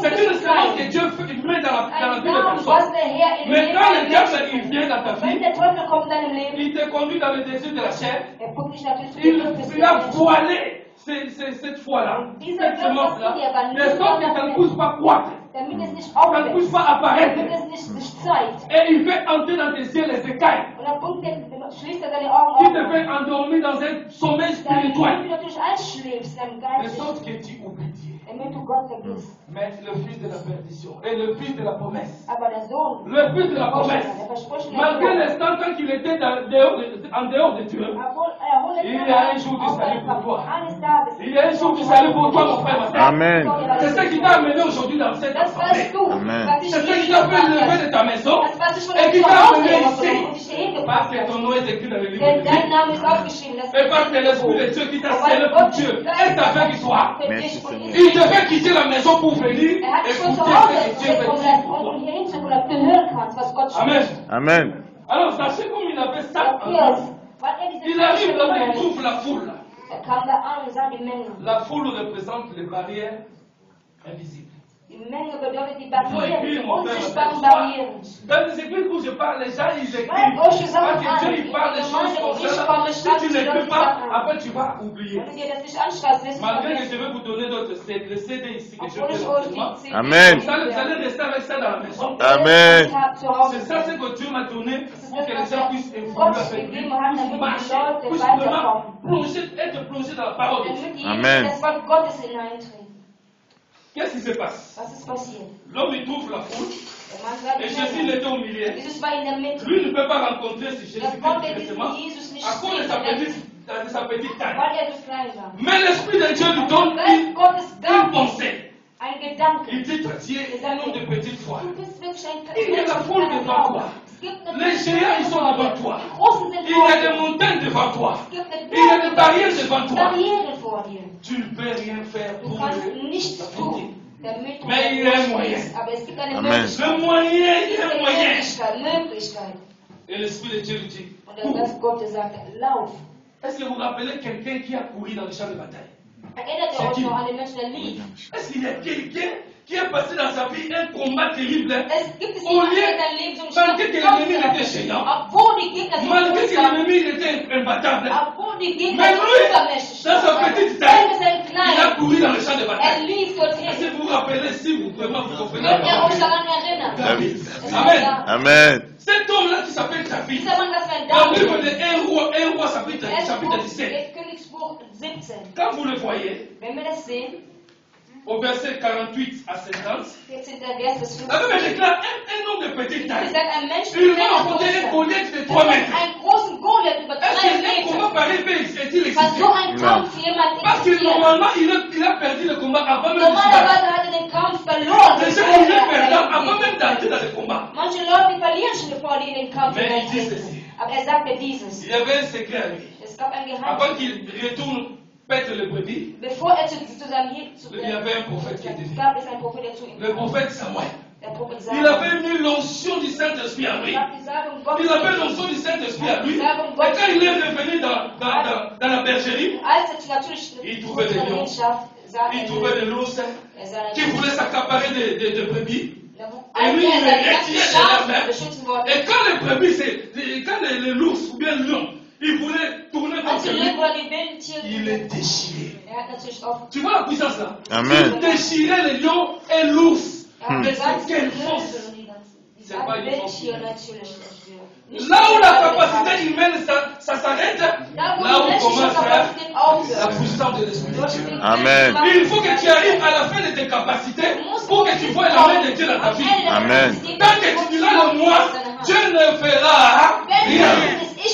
C'est une semence que Dieu met dans la vie de personne. Mais quand le diable il vient dans ta vie, il te conduit dans le désir de la chair, il a voilé cette foi-là, cette semence-là, de sorte que ça ne pousse pas croître, ça ne pousse pas apparaître, et il fait entrer dans tes yeux les écailles, il te fait endormir dans un sommeil spirituel, de sorte que tu oublies Dieu. Mais le fils de la perdition et le fils de la promesse, le fils de la promesse, malgré l'instant quand il était en dehors de Dieu, il y a un jour du salut pour toi. Il y a un jour du salut pour toi, mon frère, ma soeur. Amen. C'est ce qui t'a amené aujourd'hui dans cette assemblée. Amen. C'est ce qui t'a fait lever de ta maison et qui t'a amené ici. Parce que ton nom est écrit dans le livre de vie. Et parce que l'Esprit de Dieu qui t'a scellé pour Dieu est avec toi. Merci Seigneur. Il devait quitter la maison pour venir écouter ce que Dieu veut dire pour toi. Amen. Amen. Alors sachez comme il avait ça en lui. Il arrive là où il trouve la foule. La foule représente les barrières invisibles. Dans les églises où je parle, les gens ils écrivent. Parce que Dieu il parle des choses comme ça. Si tu n'écris pas, après tu vas oublier. Malgré que je vais vous donner d'autres CD, le CD ici que je fais. Amen. Vous allez rester avec ça dans la maison. Amen. C'est ça ce que Dieu m'a donné pour que les gens puissent évoluer avec lui, puissent marcher, puissent vraiment être plongés dans la parole de Dieu. Amen. Qu'est-ce qui se passe? L'homme il trouve la foule et Jésus il était au milieu. Lui ne peut pas rencontrer Jésus directement à cause de sa petite taille. Mais l'Esprit de Dieu lui donne une pensée. Il dit à Dieu, un homme de petite foi. Il y a la foule devant toi. Les géants ils sont devant toi. Il y a des montagnes devant toi. Il y a des barrières devant toi. Tu ne peux rien faire pour l'affronter. Mais il y a un moyen. Amen. Le moyen, il y a un moyen. Et l'Esprit de Dieu lui dit, cours. Est-ce que vous vous rappelez quelqu'un qui a couru dans le champ de bataille? Est-ce qu'il y a quelqu'un qui a passé dans sa vie un combat terrible au lieu, malgré que l'ennemi était géant, malgré que l'ennemi était imbattable, mais lui, dans sa petite taille, il a couru dans le champ de bataille. Est-ce que vous vous rappelez, si vous vraiment vous comprenez David. Amen. Amen. Cet homme-là qui s'appelle David, dans le livre de 1 roi chapitre 17, quand vous le voyez, au verset 48 à 50, la Bible déclare un homme de petite taille. Il va affronter un Goliath de 3 mètres. Est-ce qu'un combat pareil est-il existé? Non. Parce que normalement, il a perdu le combat avant même de se battre. Déjà, il est perdant avant même d'entrer dans le combat. Mais il dit ceci. Il y avait un secret à lui. Avant qu'il retourne pète le brebis, il y avait un prophète qui était venu. Le prophète Samuel. Il avait mis l'onction du Saint-Esprit à lui. Il avait l'onction du Saint-Esprit à lui. Et quand il est revenu dans la bergerie, il trouvait des lions. Il trouvait des loups qui voulaient s'accaparer des brebis. Et lui, il les retirait de leur main. Et quand les brebis, quand les loups ou bien le lion, il voulait tourner contre lui, il les déchirait. Tu vois la puissance là? Amen. Il déchirait les lions et l'ours. Mais c'est quelle force? C'est pas une force. Là où la capacité humaine, ça s'arrête, là où commence la puissance de l'Esprit de Dieu. Amen. Il faut que tu arrives à la fin de tes capacités pour que tu vois la main de Dieu dans ta vie. Amen. Tant que tu diras le moi, Dieu ne fera rien.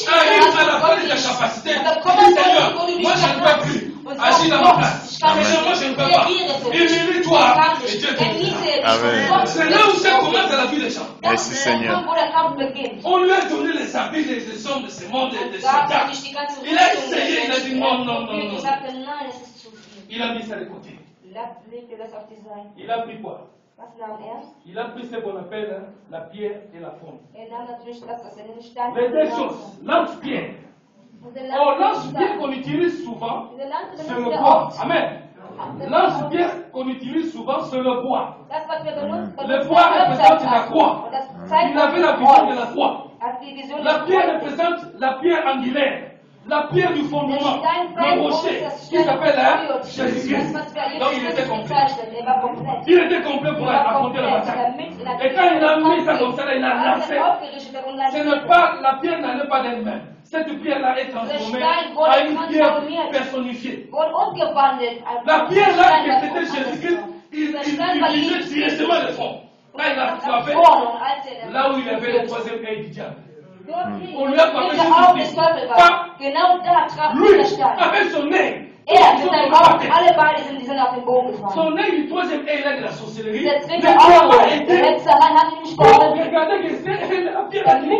Arrive à la fin de tes capacités. Dis Seigneur, moi je ne peux plus. Agis dans ma place. Seigneur, moi je ne peux pas. Humilie-toi et Dieu te Amen. C'est là où ça commence dans la vie des gens. Merci Seigneur. On lui a donné les habits des hommes de ce monde, des soldats. Il a essayé, il a dit non, non, non, non. Il a mis ça de côté. Il a pris quoi? Il a pris ce qu'on appelle la pierre et la fonte. Les deux choses, lance-pierre. Oh, lance-pierre qu'on utilise souvent, c'est le bois. Amen. Lance-pierre qu'on utilise souvent, c'est le bois. Le bois représente la croix. Il avait la vision de la croix. La pierre représente la pierre angulaire. La pierre du fondement, le rocher, qui s'appelle Jésus-Christ. Donc il était complet. Il était complet pour affronter la bataille. Et quand il a mis ça comme ça, il a lancé. Ce n'est pas, la pierre n'allait pas d'elle-même. Cette pierre-là est transformée en une pierre personnifiée. La pierre-là, qui était Jésus-Christ, il visait directement le front. Là, il a frappé là où il avait le troisième œil du diable. On lui a parlé de Jésus-Christ. Lui, avec son nez. Son nez du troisième œil là de la sorcellerie. Regardez que c'est la pierre Lui,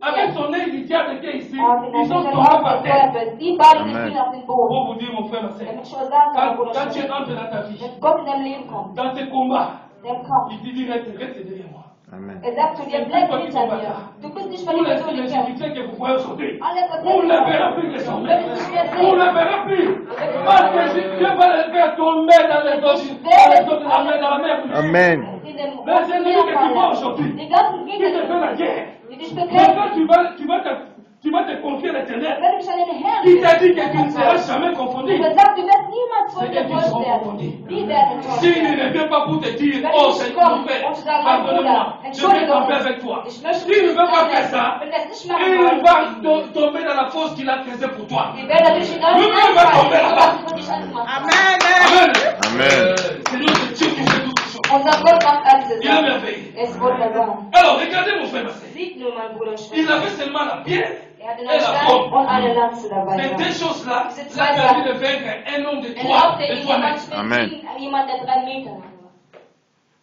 avec son nez du diable qui est ici, ils sont tombés par terre. Pour vous dire, mon frère, ma soeur, quand tu entres dans ta vie, dans tes combats, il te dit reste derrière moi. Amen. Tous les difficultés que vous voyez aujourd'hui, on ne verra plus les hommes. On ne verra plus. Parce que Dieu va les faire tomber dans les eaux de la mer. Amen. Les ennemis que tu vois aujourd'hui, qui te font la guerre. Maintenant tu vas te confier l'Éternel. Il t'a dit que tu ne seras jamais confondu. C'est que tu seras confondu. S'il ne revient pas pour te dire, oh Seigneur mon Père, pardonne-moi, je vais tomber avec toi. S'il ne veut pas faire ça, il va tomber dans la fosse qu'il a creusée pour toi. Lui-même va tomber là-bas. Amen. Amen. Seigneur, c'est Dieu qui fait toutes choses. Il est merveilleux. Alors, regardez mon frère, ma sœur. Il avait seulement la pierre et la forme. Ces deux choses-là, ça a permis de vaincre un homme de toi-même. Amen.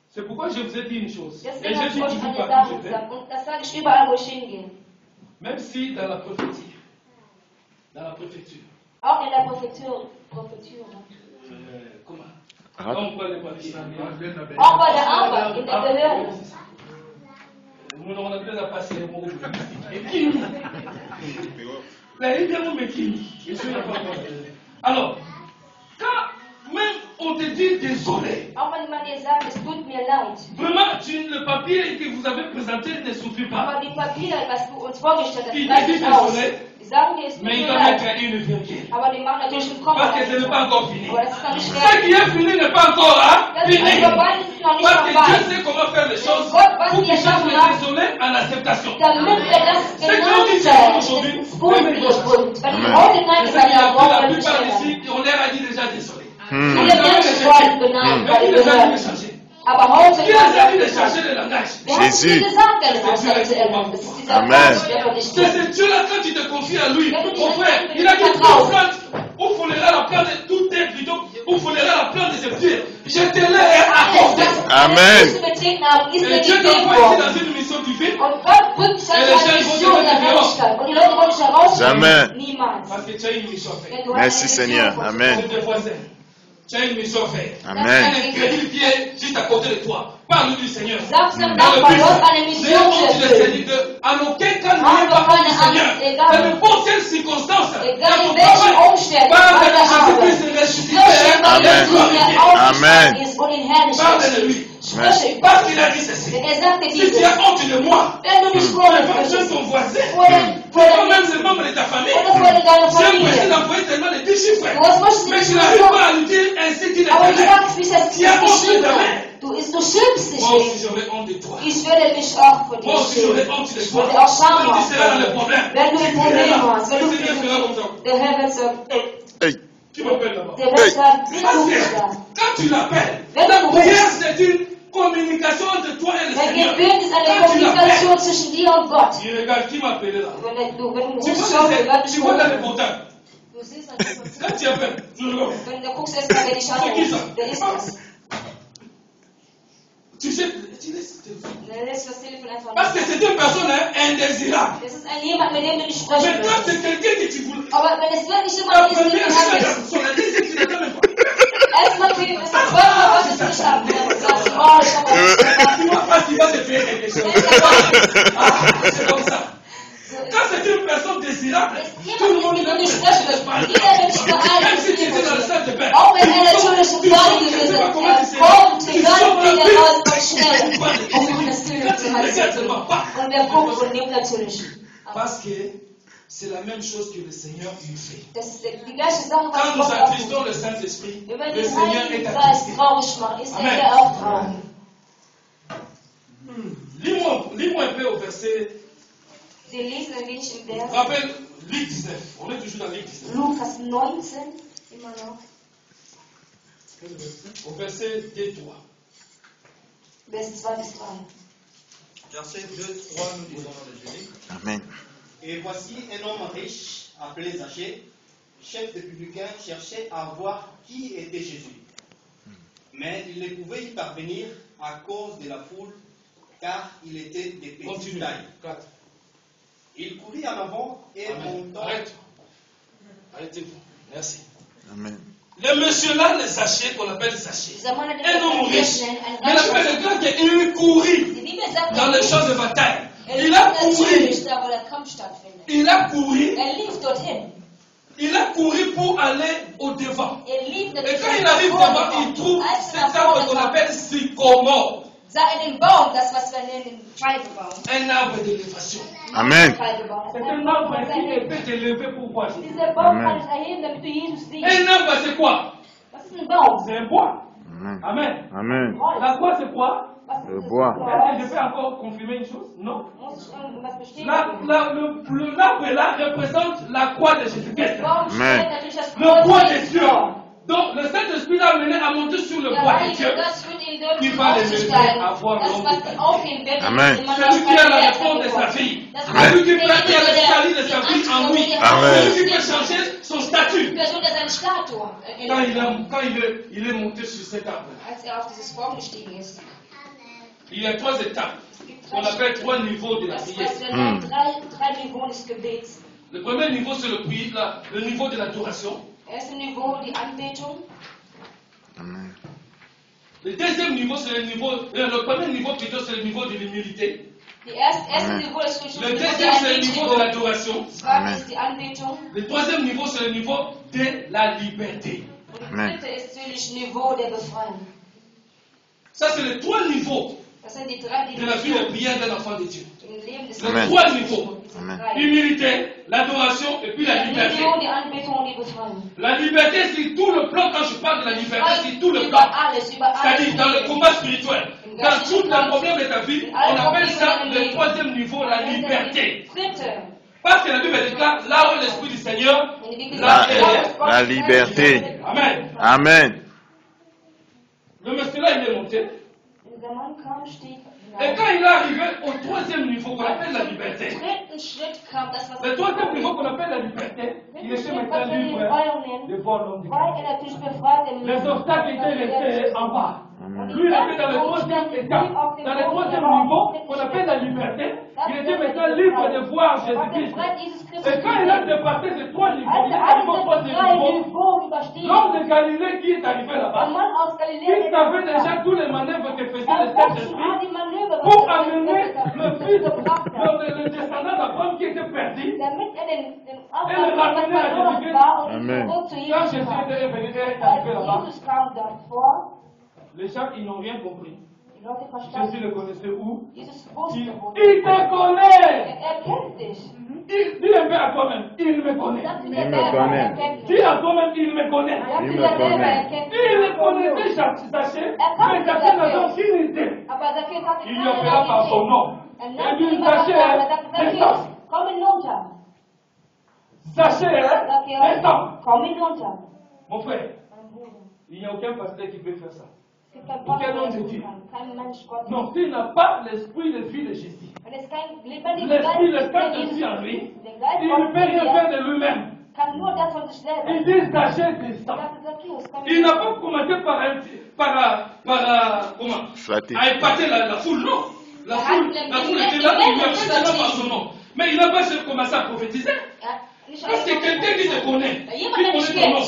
C'est pourquoi je vous ai dit une chose. Et je dis toujours partout je vais. Même si dans la prophétie, dans la préfecture. Comment? On peut les papiers. On a besoin de passer les mots. Et qui? Alors, quand même on te dit désolé, vraiment, le papier que vous avez présenté ne suffit pas. Il te dit désolé, mais il doit mettre une virgule. Parce que ce n'est pas encore fini. Ce qui est fini n'est pas encore fini. Parce que Dieu sait comment faire les choses pour qu'il change le désolé en acceptation. Ce qu'on dit aujourd'hui, la plupart ici, on leur a dit déjà désolé. On les a dit de changer. Qui les a dit de changer le langage? Jésus. Amen. C'est ce Dieu-là, quand tu te confies à lui, mon frère, il a dit où foulera la plante de tout est plutôt, où foulera la plante de ses pieds. Je te l'ai accordé. Amen. Et Dieu t'envoie ici dans une mission divine. Et les gens vont te mettre dehors. Amen. Parce que tu as une mission à faire. Merci Seigneur. Amen. C'est tes voisins. Tu as une mission à faire. Amen. Un incrédule qui est juste à côté de toi. Parle du Seigneur. Sag ihm das bei Gott eine Mission En aucun cas, n'ayez pas peur du Seigneur. Dans n'importe quelle circonstance. egal in welchen Umständen, Parle was de er Jésus-Christ ressuscité. Amen. ist und in Herrlichkeit Parle de steht. lui. Spreche über Parce qu'il a dit ceci. ihn. Er sagte Si tu dieses. as honte de moi, Wenn du mich tu vorher vas tuer ton voisin. vor Toi-même, c'est membre de ta famille. oder vor deiner J'ai l'impression Familie. d'employer tellement de petits chiffres. Was möchtest du Mais nicht tu n'arrives machen? pas à lui dire ainsi qu'il est Aber du éternel. sagst, wie es jetzt Tu as honte de geschrieben ta wird. mère. Du schämst dich Moi aussi, nicht. j'aurais honte de toi. Ich würde mich auch vor Moi dir aussi, j'aurais schämen. honte de Ich toi. würde auch Scham Quand tu seras dans le haben. problème, Wenn du ein tu verras. Problem hast, wenn Le du Seigneur fera comme ça. der Herr wird sagen, Hey. Qui m'appelle là-bas? der wird sagen, wie Parce tust que du das? quand tu l'appelles, Wenn la du prière rufst, c'est une communication entre toi et le der Seigneur. Gebet ist eine Quand tu l'appelles, Kommunikation zwischen dir und Gott. tu regardes qui m'a appelé là. Wenn du Tu rufst, vois, schau, wer wird tu vois dans le dich portable. Du siehst natürlich, Quand tu appelles, je regarde. wenn du guckst erst mal, wer dich anruft, wer ist das? Tu sais, tu laisses. Der lässt das Telefon einfach Parce que nicht. c'est une personne indésirable. Das ist jemand, mit dem du nicht sprechen Mais toi, willst. c'est quelqu'un que tu voulais. Aber wenn es wirklich La jemand ist, den première, du c'est la hattest, personne, la deuxième, tu n'attends même pas. erstmal ist es zweimal, was es nicht haben. Dann sagst du, oh, ich habe was Tu vois pas qu'il va te faire quelque chose. Ah, c'est comme ça. Quand c'est une personne désirable, tout le monde Jemand, mit va dem du te sprechen willst, jeder will dich Même si tu behalten. étais dans le salle de bain. Auch wenn er natürlich schon fertig ist, er kommt, egal wie der raus, kommt schnell, um das Telefon zu halten. Und wer guckt und nimmt natürlich. Parce que c'est la même chose que le Seigneur lui fait. Das ist die gleiche Sache, was Quand nous Gott auch attristons tut. le Saint-Esprit, Wenn wir le den Seigneur Heiligen est Geist attristé. traurig machen, ist Amen. er auch traurig. Lis-moi un peu au verset. Wir lesen ein wenig im Vers. Rappelle Luc 19. On est toujours dans Luc 19. Lukas 19, immer noch, Au verset 2-3. Vers 2 bis 3. Verset 2-3, nous disons dans le Jésus. Amen. Et voici un homme riche appelé Zachée, chef des publicains, cherchait à voir qui était Jésus. Mais il ne pouvait y parvenir à cause de la foule, car il était de petite Continue. taille. 4. Il courut en avant et Amen. montant. Arrête. Arrêtez-vous. Merci. Amen. Le monsieur là, le Zaché, qu'on appelle Zaché. Dieser Mann hat Un homme riche. Mais la Bible Reicher. déclare qu'il courit Die Bibel sagt, dans les champs de bataille. er Il a lief couru. natürlich da, wo der Kampf stattfindet. Il a couru. Er lief dorthin. Il a couru pour aller au devant. Er lief Et natürlich quand il arrive devant, il trouve Als cet er nach arbre vorne qu'on kam, appelle sycomore. sah er den Baum, das was wir nennen, Feigebaum. Un arbre d'élévation. Amen. Feigebaum. C'est un arbre qui peut t'élever pour voir. Dieser Baum kann dich erheben, damit du Jesus siehst. Un arbre, c'est quoi? Was ist ein Baum? C'est un bois. Amen. Amen. Amen. La croix, c'est quoi? Was ist Le das? bois. Est-ce que je peux encore confirmer une chose? Non. Muss ich irgendwas bestätigen? L'arbre là représente la croix de Jésus-Christ. Baum Amen. stellt natürlich das Le bois Kreuz des Jesu cieux. vor. Donc, le Saint-Esprit l'a amené à monter sur le Der bois des Heilige cieux. Geist führt ihn dort Qui va les aider aufzusteigen. à voir Das, l'homme was de die Dieu. aufheben wird, Amen. wenn man Celui qui a la Wert réponse de sa bekommt. vie. Das Amen. Celui qui peut derjenige, faire le der salut de die sa vie en lui. Antwort Amen. Celui qui peut changer son statut. Die Person, der seine Statue Quand il est monté sur cet arbre. als er auf dieses Baum gestiegen ist. Il y a 3 étapes. Es gibt On appelle 3 niveaux de la das prière. was wir nennen, drei Niveaus des Gebets. Le premier niveau, c'est le niveau de l'adoration. Erste Niveau, die Anbetung. Amen. Le deuxième niveau, c'est le premier niveau plutôt, c'est le niveau de l'humilité. Die erste Amen. Niveau ist Le deuxième, c'est le niveau de l'adoration. Zweitens ist die Anbetung. Le troisième niveau, c'est le niveau de la liberté. Und die Amen. dritte ist natürlich Niveau der Befreiung. Ça, c'est les 3 niveaux Das sind die drei de la vie de Dimensionen prière d'un enfant de Dieu. im Leben des Les Amen. 3 niveaux. Diese Amen. drei. Humilité, l'adoration et puis la Die liberté. Religion, die Anbetung und die Befreiung. La liberté, c'est tout le plan. Quand je parle de la liberté, c'est tout le Über plan. alles, über alles. C'est-à-dire dans le combat spirituel. Dans tous les problèmes de ta vie, on appelle ça le troisième niveau, la liberté. Dritte. Parce que la Bible déclare, là où est l'Esprit du Seigneur, Und die Bibel là sagt, est. La liberté. Amen. Amen. Le monsieur là, il est monté. Dieser Mann kam, stieg Et quand il est arrivé au troisième niveau qu'on appelle la liberté, dritten Schritt kam das, was le troisième niveau qu'on appelle la liberté, il était maintenant libre de voir l'homme de Dieu. war er natürlich befreit, Les obstacles étaient restés en bas. Lui, il était dans le troisième état, dans le troisième niveau, qu'on appelle la liberté. Il était maintenant libre de voir Jésus-Christ. Et quand il a dépassé ces trois niveaux, il est arrivé au troisième niveau. L'homme de Galilée qui est arrivé là-bas, il savait déjà tous les manœuvres que faisait le Saint-Esprit pour amener le fils, le descendant d'Abraham qui était perdu, et le ramener à Jésus-Christ. Amen. Quand Jésus est arrivé là-bas, les gens, ils n'ont rien compris. Jésus le connaissait où? Il te connaît. Il dit un peu à toi-même, il me connaît. Il me connaît. Dis à toi-même, il me connaît. Il me connaît. Il connaissait Zaché, mais Zaché n'a aucune idée. Il lui appela par son nom. Et lui, Zaché, descends. Zaché, descends. Mon frère, il n'y a aucun pasteur qui peut faire ça. Aucun nom de Dieu. Non, s'il n'a pas l'esprit de vie de Jésus, l'esprit, le Saint-Esprit en lui, il ne peut rien faire de lui-même. Il dit Zaché descend. Il n'a pas commencé à épater la foule, non. La foule était là, il lui a fait cela par son nom. Mais il n'a pas commencé à prophétiser. Parce que quelqu'un qui te connaît, qui connaît ton nom,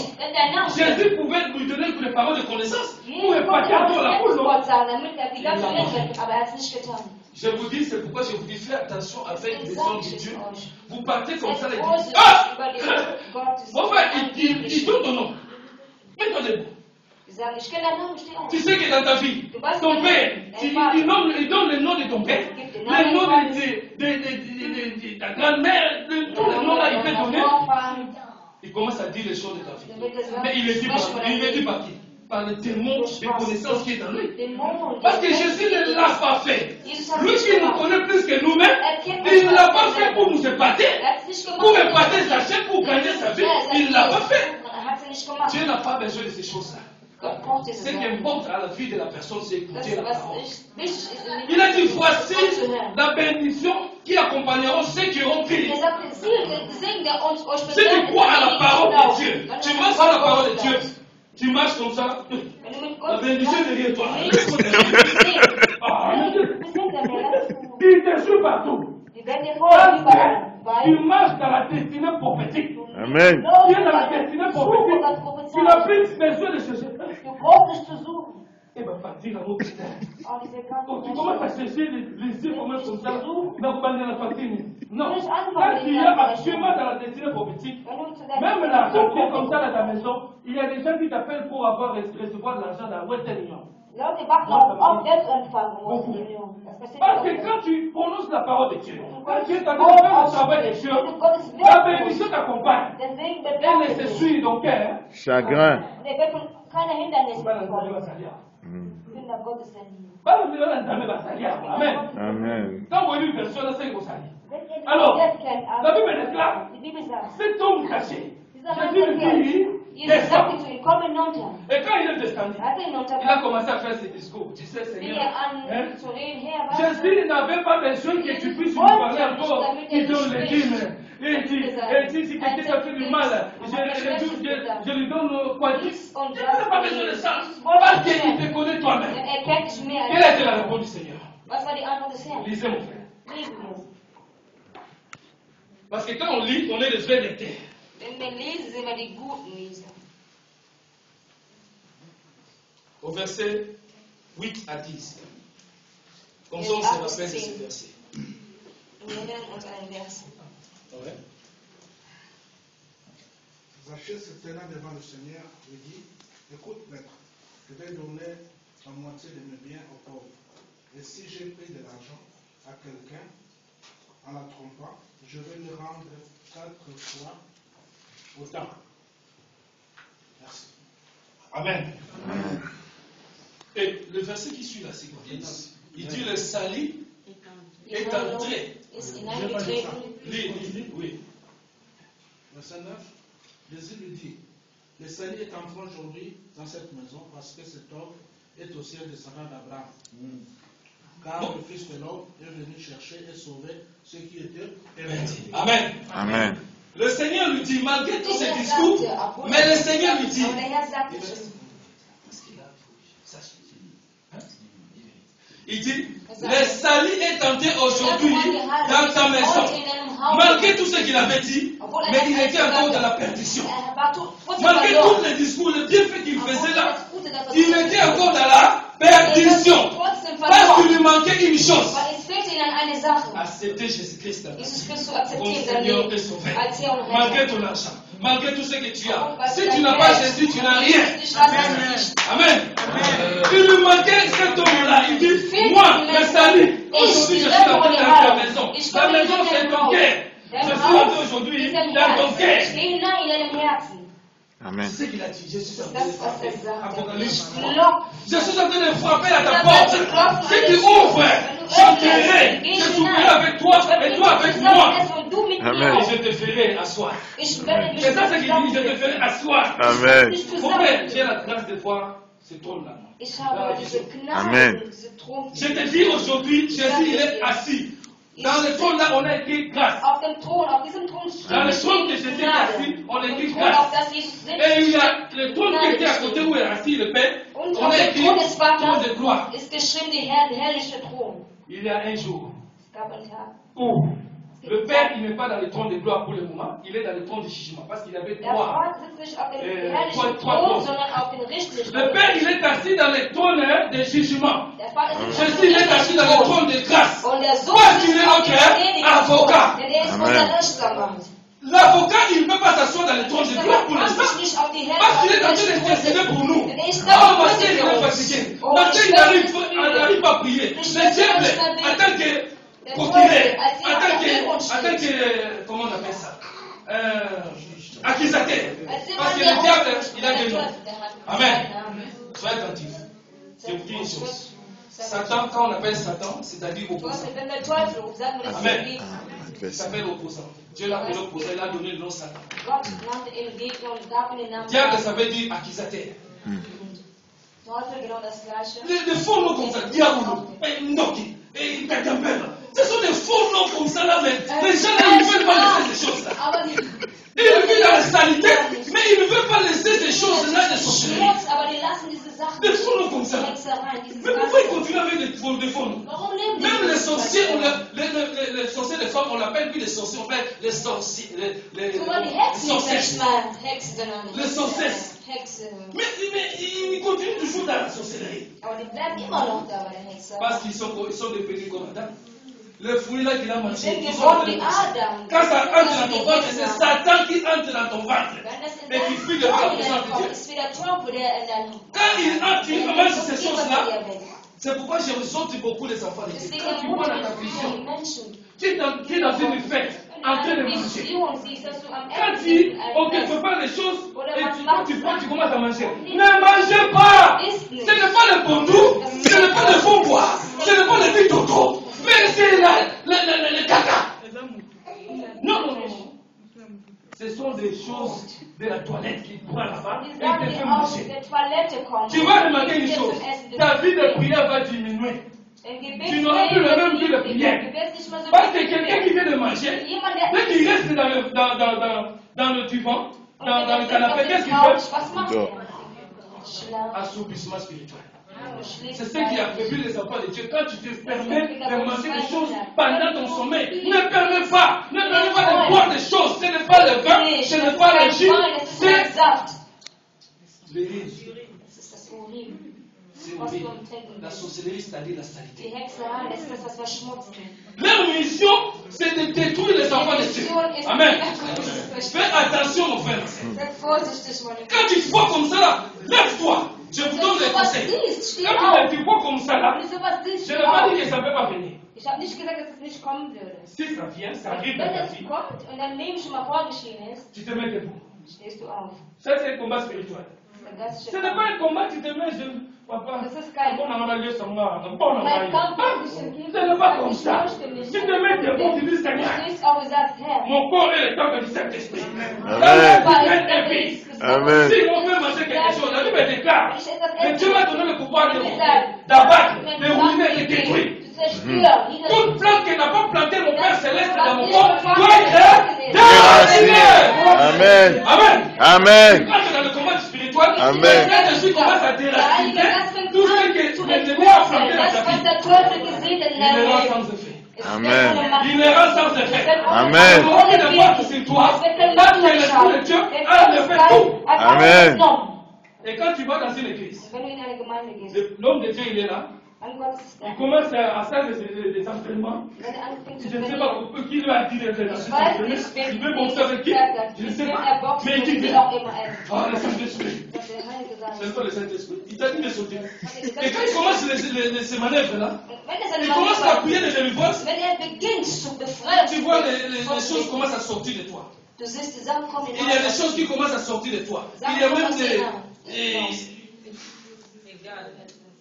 Jésus pouvait lui donner toutes les paroles de connaissance pour épater encore la foule. Je vous dis, c'est pourquoi je vous dis, faites attention avec les hommes de Dieu. Vous partez comme ça, les disent, ah! Mon frère, il donne ton nom. Mets-toi debout. Tu sais que dans ta vie, ton père, il donne le nom de ton père, le nom de ta grand-mère, tous les noms là, il peut donner. Il commence à dire les choses de ta vie. Mais il le dit par qui? Par le démon de connaissance qui est dans lui. Parce que Jésus ne l'a pas fait. Lui qui nous connaît plus que nous-mêmes, il ne l'a pas fait pour nous épater, pour épater sa chair, pour gagner sa vie. Il ne l'a pas fait. Dieu n'a pas besoin de ces choses-là. Ce qui importe à la vie de la personne, c'est écouter la parole. Il a dit, voici la bénédiction qui accompagneront ceux qui auront crié. Si tu crois à la parole de Dieu, tu marches à la parole de Dieu, tu marches comme ça, la bénédiction est derrière toi. Il te suit partout. Tu marches dans la destinée prophétique. Amen. Tu es dans la destinée prophétique. Tu n'as plus besoin de chercher. Et va partir à l'autre terre. Tu commences à chercher les yeux comme ça. Non. Quand tu es actuellement dans la destinée prophétique, même l'argent qui est comme ça dans ta maison, il y a des gens qui t'appellent pour recevoir de l'argent dans Western Union. Parce que quand tu prononces la parole de Dieu, quand Dieu t'a donné le travail de Dieu, la bénédiction t'accompagne. Elle se suit dans ton cœur. Chagrin. Amen. Quand vous avez une version, c'est que vous savez. Alors, la Bible est claire. Cet homme caché, Jésus dit, descend. Et quand il est descendu, il a commencé à faire ses discours. Tu sais, Seigneur, Jésus n'avait pas besoin que tu puisses lui parler encore. Il donne les dîmes. Et dit, si quelqu'un a fait du mal, je lui donne quoi dire. Tu n'as pas besoin de ça. Parce qu'il te connaît toi-même. Quelle a été la réponse du Seigneur? Lisez, mon frère. Parce que quand on lit, on est les vrais lecteurs. Au verset 8 à 10. Comme ça, on se rappelle de ce verset. Ouais. Zaché se tenant devant le Seigneur et dit, écoute maître, je vais donner la moitié de mes biens aux pauvres. Et si j'ai pris de l'argent à quelqu'un en la trompant, je vais lui rendre 4 fois autant. Merci. Amen. Et le verset qui suit là, c'est quoi? Il dit le salut est entré. Oui. Verset 9, Jésus lui dit, le salut est entré aujourd'hui dans cette maison parce que cet homme est aussi un descendant d'Abraham. Car le Fils de l'homme est venu chercher et sauver ceux qui étaient perdus. Amen. Amen. Le Seigneur lui dit, malgré tous ces discours, mais le Seigneur lui dit, Il dit, le salut est tenté aujourd'hui dans ta maison. Malgré tout ce qu'il avait dit, mais il était encore dans la perdition. Malgré tous les discours, le bienfait qu'il faisait là, il était encore dans la perdition. Parce qu'il lui manquait une chose. Accepter Jésus-Christ comme Seigneur et Sauveur. Malgré ton argent, malgré tout ce que tu as. Si tu n'as pas Jésus, tu n'as rien. Amen. Il lui manquait cet homme-là. Il dit, moi, le salut, aujourd'hui je suis en train d'entrer à la maison. La maison, c'est ton cœur. Je suis entré aujourd'hui dans ton cœur. Amen. C'est ce qu'il a dit. Je suis en train de frapper. Apocalypse 3. Je suis en train de frapper à ta porte. Si tu ouvres, j'entrerai. Je souffrirai avec toi et toi avec moi. Amen. Et je te ferai asseoir. C'est ça ce qu'il dit. Je te ferai asseoir. Amen. Mon frère, j'ai la grâce de voir ce trône-là. Amen. Je te dis aujourd'hui, Jésus, il est assis. Dans le trône là, on a écrit grâce. Dans le trône que Jésus est assis, on a écrit grâce. Et il y a le trône qui était à côté où est assis le Père, on a écrit trône de gloire. Il y a un jour où le Père, il n'est pas dans le trône de gloire pour le moment, il est dans le trône de jugement parce qu'il avait trois trônes. Le Père, il est assis dans le trône de jugement. Jésus, il est assis dans le trône de grâce. Parce qu'il est notre avocat. L'avocat, il ne peut pas s'asseoir dans le trône de gloire pour l'instant. Parce qu'il est en train d'intercéder pour nous. Oh, Marseille, il est fatigué. Marseille, il n'arrive pas à prier. Le diable, en tant que procureur, en tant que, comment on appelle ça, accusateur. Parce que le diable, il a des noms. Amen. Soyez attentifs. Je vous dis une chose. Satan, quand on appelle Satan, c'est-à-dire opposant. Amen. Il s'appelle opposant. Dieu l'a appelé opposant, il a donné le nom Satan. Diable, ça veut dire accusateur. Les faux noms comme ça, diabolo, Noki, et Katambel, ce sont des faux noms comme ça là, mais les gens là, ils ne veulent pas laisser ces choses-là. Ils vivent dans la saleté, mais ils ne veulent pas laisser ces choses-là de sorcellerie. Des faux noms comme ça. Mais pourquoi ils continuent avec des faux noms? Même les sorciers, les sorciers des femmes, on l'appelle plus les sorciers, on l'appelle les sorciers. Les sorciers. Mais ils continuent toujours dans la sorcellerie. Parce qu'ils sont devenus comme Adam. Le fruit là qu'il a mangé, quand ça entre dans ton ventre, c'est Satan qui entre dans ton ventre et qui fuit de la présence de Dieu. Quand il entre, il mange ces choses-là. C'est pourquoi je ressorte beaucoup les enfants de Dieu. Quand tu vois dans ta vision, tu es dans une fête, en train de manger. Quand tu prépares les choses, et quand tu prends, tu commences à manger. Ne mangez pas! Ce n'est pas le bondou, ce n'est pas le fond bois, ce n'est pas le bitoto, mais c'est le caca. Non. Ce sont des choses de la toilette qui prend là-bas et te fait manger. Tu vas remarquer une chose, ta vie de prière va diminuer. Tu n'auras plus le même vie de prière. Parce que quelqu'un qui vient de manger, dès qu'il reste dans le divan, dans le canapé, qu'est-ce qu'il fait? Assoupissement spirituel. C'est ce qui a prévu les enfants de Dieu. Quand tu te permets de manger des choses pendant ton sommeil, ne permets pas de boire des choses. Ce n'est pas le vin, ce n'est pas le jus, c'est l'urine. C'est horrible. La sorcellerie, c'est-à-dire la saleté. Leur mission, c'est de détruire les enfants de Dieu. Amen. Fais attention, mon frère. Quand tu vois comme ça, là, lève-toi. Je vous donne des conseils. Quand tu vois comme ça, là, je ne veux pas dire que ça ne peut pas venir. Si ça vient, ça arrive dans ta vie. Tu te mets debout. Ça, c'est un combat spirituel. Ce n'est pas un combat, tu te mets, papa, ce n'est pas comme ça. Tu te mets debout, tu dis, Seigneur, mon corps est le temple du Saint-Esprit. Amen. Si on peut manger quelque chose, la Bible déclare que Dieu m'a donné le pouvoir d'abattre, de ruiner, de détruire. Toute plante qui n'a pas planté mon Père Céleste dans mon corps doit être déracinée. Amen. Amen. Quand tu es dans le combat spirituel, Amen. Saint-Esprit commence à déraciner tout ce que l'ennemi était à frapper la tapis. Il ira sans effet. Amen. Il ira sans effet. Amen. On ne porte sur toi. Parce que l'Esprit de Dieu a le fait tout. Amen. Et quand tu vas dans une église, l'homme de Dieu, il est là. Il commence à faire des entraînements. Je ne sais pas qui lui a dit de faire. Il veut monter avec qui? Je ne sais pas. Mais il dit ah, le Saint-Esprit. C'est quoi le Saint-Esprit? Il t'a dit de sauter. Et quand il commence ces manœuvres-là, il commence à prier de délivrance. Tu vois, les choses commencent à sortir de toi. Il y a des choses qui commencent à sortir de toi. Il y a même des...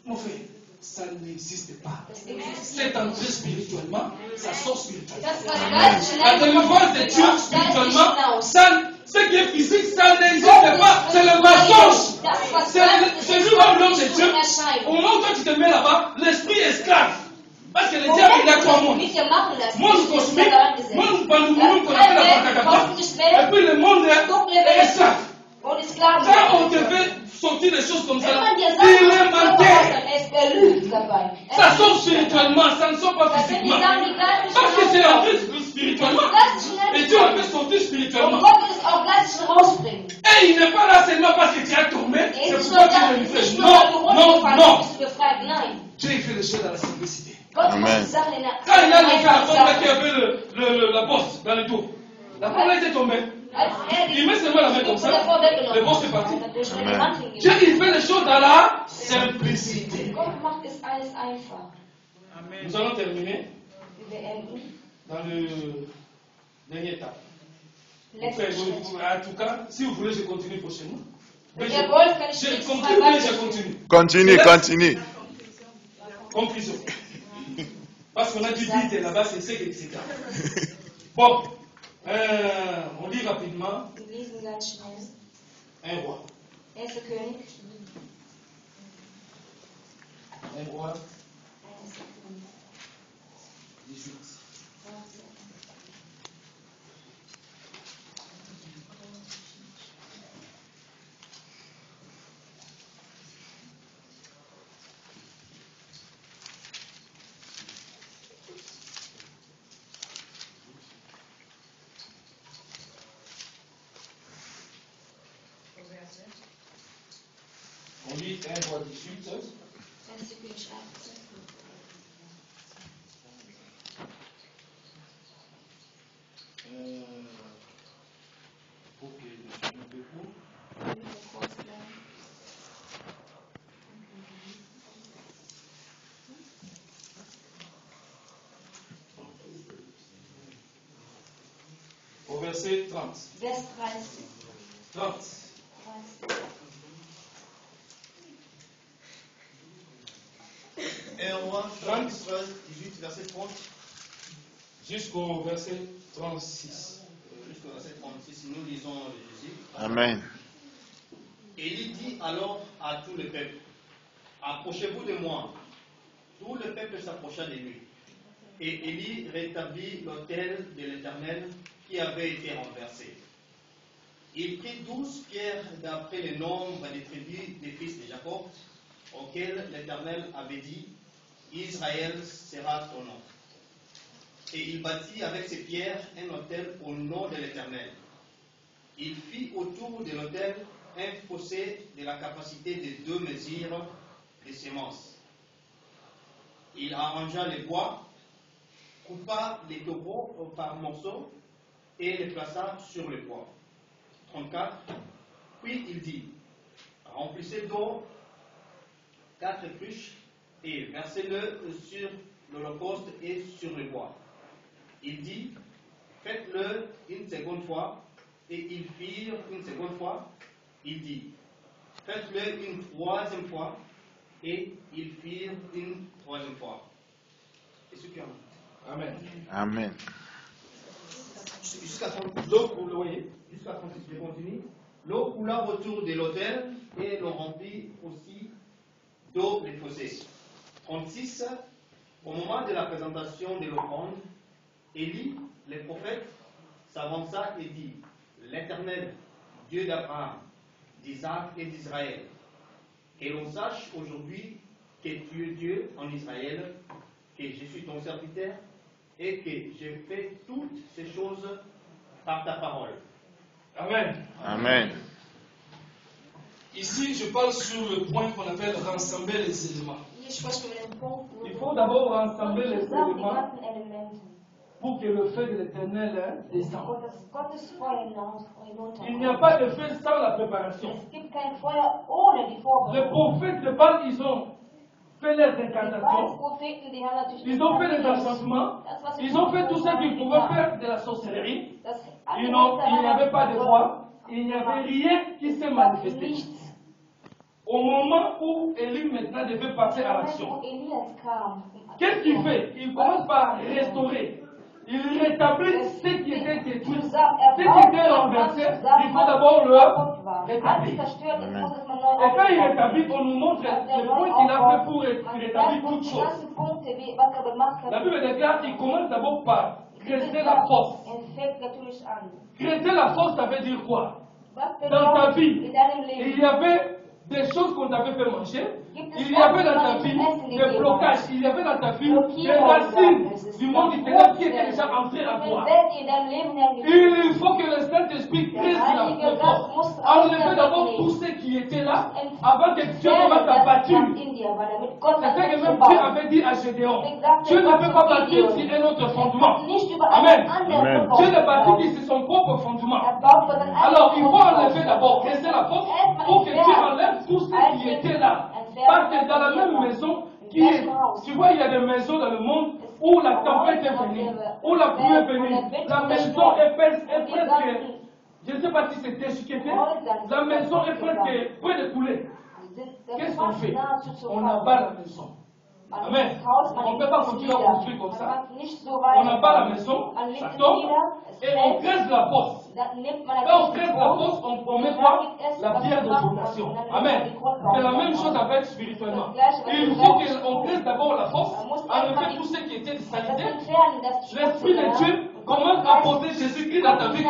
Mon frère, ça n'existe pas. C'est entré spirituellement, ça sort spirituellement. La délivrance de Dieu spirituellement, ce qui est physique, ça n'existe pas. C'est le mensonge. C'est lui l'homme de Dieu. Au moment où tu te mets là-bas, l'esprit est esclave. Parce que le diable, il a trois mondes. Monde cosmique, monde bandoumoun qu'on appelle la Patakata, et puis le monde est esclave. Quand on te fait sortir des choses comme ça, il est menteur. Ça sort spirituellement, ça ne sort pas physiquement. Parce que c'est en plus spirituellement. Et Dieu a fait sortir spirituellement. Et il n'est pas là seulement parce que tu as tombé, c'est pourquoi tu le fais. Non. Dieu fait les choses dans la simplicité. Amen. Quand il a le gars qui avait la bosse dans le dos, la femme était tombée. Il met seulement la main comme ça, le boss est parti. Dieu, il fait les choses dans la simplicité. Nous allons terminer dans le dernier étape. En tout cas, si vous voulez, je continue prochainement. Je continue. Continue. Conclusion. Parce qu'on a dit vite là-bas, c'est sec, etc. Bon, on lit rapidement. Un roi. Un roi. 18. On lit 1 roi 18. Ok, je suis un peu court. Au verset 30. 30. 1 roi 30, 18, verset 30. Jusqu'au verset 36. Jusqu'au verset 36, nous lisons Jésus. Amen. Élie dit alors à tout le peuple, approchez-vous de moi. Tout le peuple s'approcha de lui. Et Élie rétablit l'autel de l'Éternel qui avait été renversé. Il prit 12 pierres d'après le nombre des tribus des fils de Jacob, auxquels l'Éternel avait dit, Israël sera ton nom. Et il bâtit avec ces pierres un autel au nom de l'Éternel. Il fit autour de l'autel un fossé de la capacité de 2 mesures de semences. Il arrangea les bois, coupa les taureaux par morceaux et les plaça sur le bois. 34. Puis il dit, remplissez d'eau 4 cruches et versez-le sur l'holocauste et sur le bois. Il dit, faites-le une seconde fois, et ils firent une seconde fois. Il dit, faites-le une troisième fois, et ils firent une troisième fois. Et ce qui en Amen. Amen. Jusqu'à 36, l'eau coula, vous voyez, jusqu'à 36, je continue. L'eau coula autour de l'autel et l'on remplit aussi d'eau les fossés. 36, au moment de la présentation de l'offrande, Élie, le prophète, s'avança et dit, l'Éternel, Dieu d'Abraham, d'Isaac et d'Israël, que l'on sache aujourd'hui que tu es Dieu en Israël, que je suis ton serviteur et que je fais toutes ces choses par ta parole. Amen. Amen. Ici, je parle sur le point qu'on appelle rassembler les éléments. Il faut d'abord rassembler les éléments pour que le feu de l'Éternel descende. Il n'y a pas de feu sans la préparation. Les prophètes de Baal, ils ont fait les incantations, ils ont fait les enchantements, ils ont fait tout ce qu'ils pouvaient faire de la sorcellerie. Il n'y avait pas de foi, il n'y avait rien qui s'est manifesté. Au moment où Élie maintenant devait passer à l'action, qu'est-ce qu'il fait? Il commence par restaurer. Il rétablit ce qui était détruit, ce qui était renversé. Il faut d'abord le rétablir. Et quand il rétablit, on nous montre le point qu'il a fait pour rétablir toutes choses. La Bible déclare qu'il commence d'abord par creuser la force. Creuser la force, ça veut dire quoi? Dans ta vie, il y avait des choses qu'on t'avait fait manger, il y avait dans ta vie des blocages, il y avait dans ta vie des racines du monde du ténèbre qui étaient déjà entrées en toi. Il faut que le Saint-Esprit crée la force. Enlever d'abord tout ce qui était là avant que Dieu commence à bâtir. C'est ce que même Dieu avait dit à Gédéon. Dieu ne peut pas bâtir sur un autre fondement. Amen. Dieu ne bâtit sur son propre fondement. Alors il faut enlever d'abord, creuser la force pour que Dieu enlève tout ce qui était là. Parce que dans la même maison, tu vois, il y a des maisons dans le monde où la tempête est venue, où la pluie est venue, la maison est presque, je ne sais pas si c'était ce qui était, la maison est presque près de couler. Qu'est-ce qu'on fait? On abat la maison. Amen. On ne peut pas continuer à construire comme ça. On abat la maison, ça tombe, et on creuse la fosse. Quand on creuse la fosse, on met quoi? La pierre de fondation. Amen. C'est la même chose avec spirituellement. Il faut qu'on creuse d'abord la fosse, enlever tout ce qui était salisé. L'Esprit de Dieu commence à poser Jésus-Christ dans ta vie,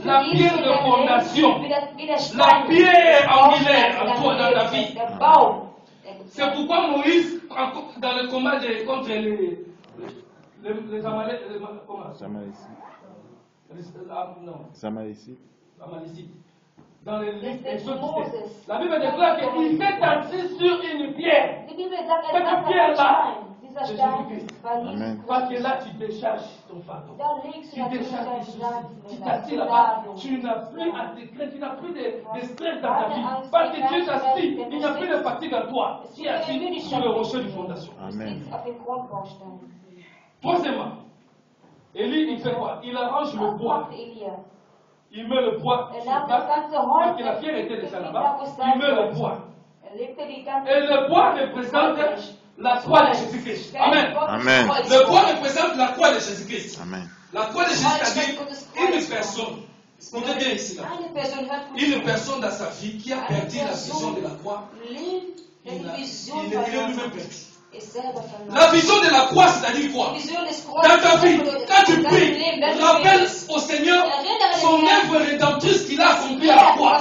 la pierre de fondation. La pierre angulaire en toi dans ta vie. C'est pourquoi Moïse, dans le combat contre les Amalécites. dans les livres Exode, la Bible déclare qu'il s'est assis sur une pierre. Cette pierre-là, c'est Jésus-Christ. Parce que là, tu décharges ton fardeau. Tu décharges tes soucis. Tu t'assis là-bas. Tu n'as plus à te craindre. Tu n'as plus de stress dans ta vie. Parce que Dieu t'assis. Il n'y a plus de fatigue en toi. Tu es assis sur le rocher de fondation. Amen. Troisièmement, Élie, il fait quoi? Il arrange le bois. Il met le bois sur place. Parce que la pierre était déjà là-bas. Il met le bois. Et le bois représente la croix de Jésus-Christ. Amen. Amen. Le bois représente la croix de Jésus-Christ. Amen. La croix de Jésus, c'est-à-dire une personne. Écoutez bien ici, là. Une personne dans sa vie qui a perdu la vision de la croix. Il est lui-même perdu. La vision de la croix, c'est-à-dire quoi? Dans ta vie, quand tu pries, rappelle au Seigneur son œuvre rédemptrice qu'il a accomplie à la croix.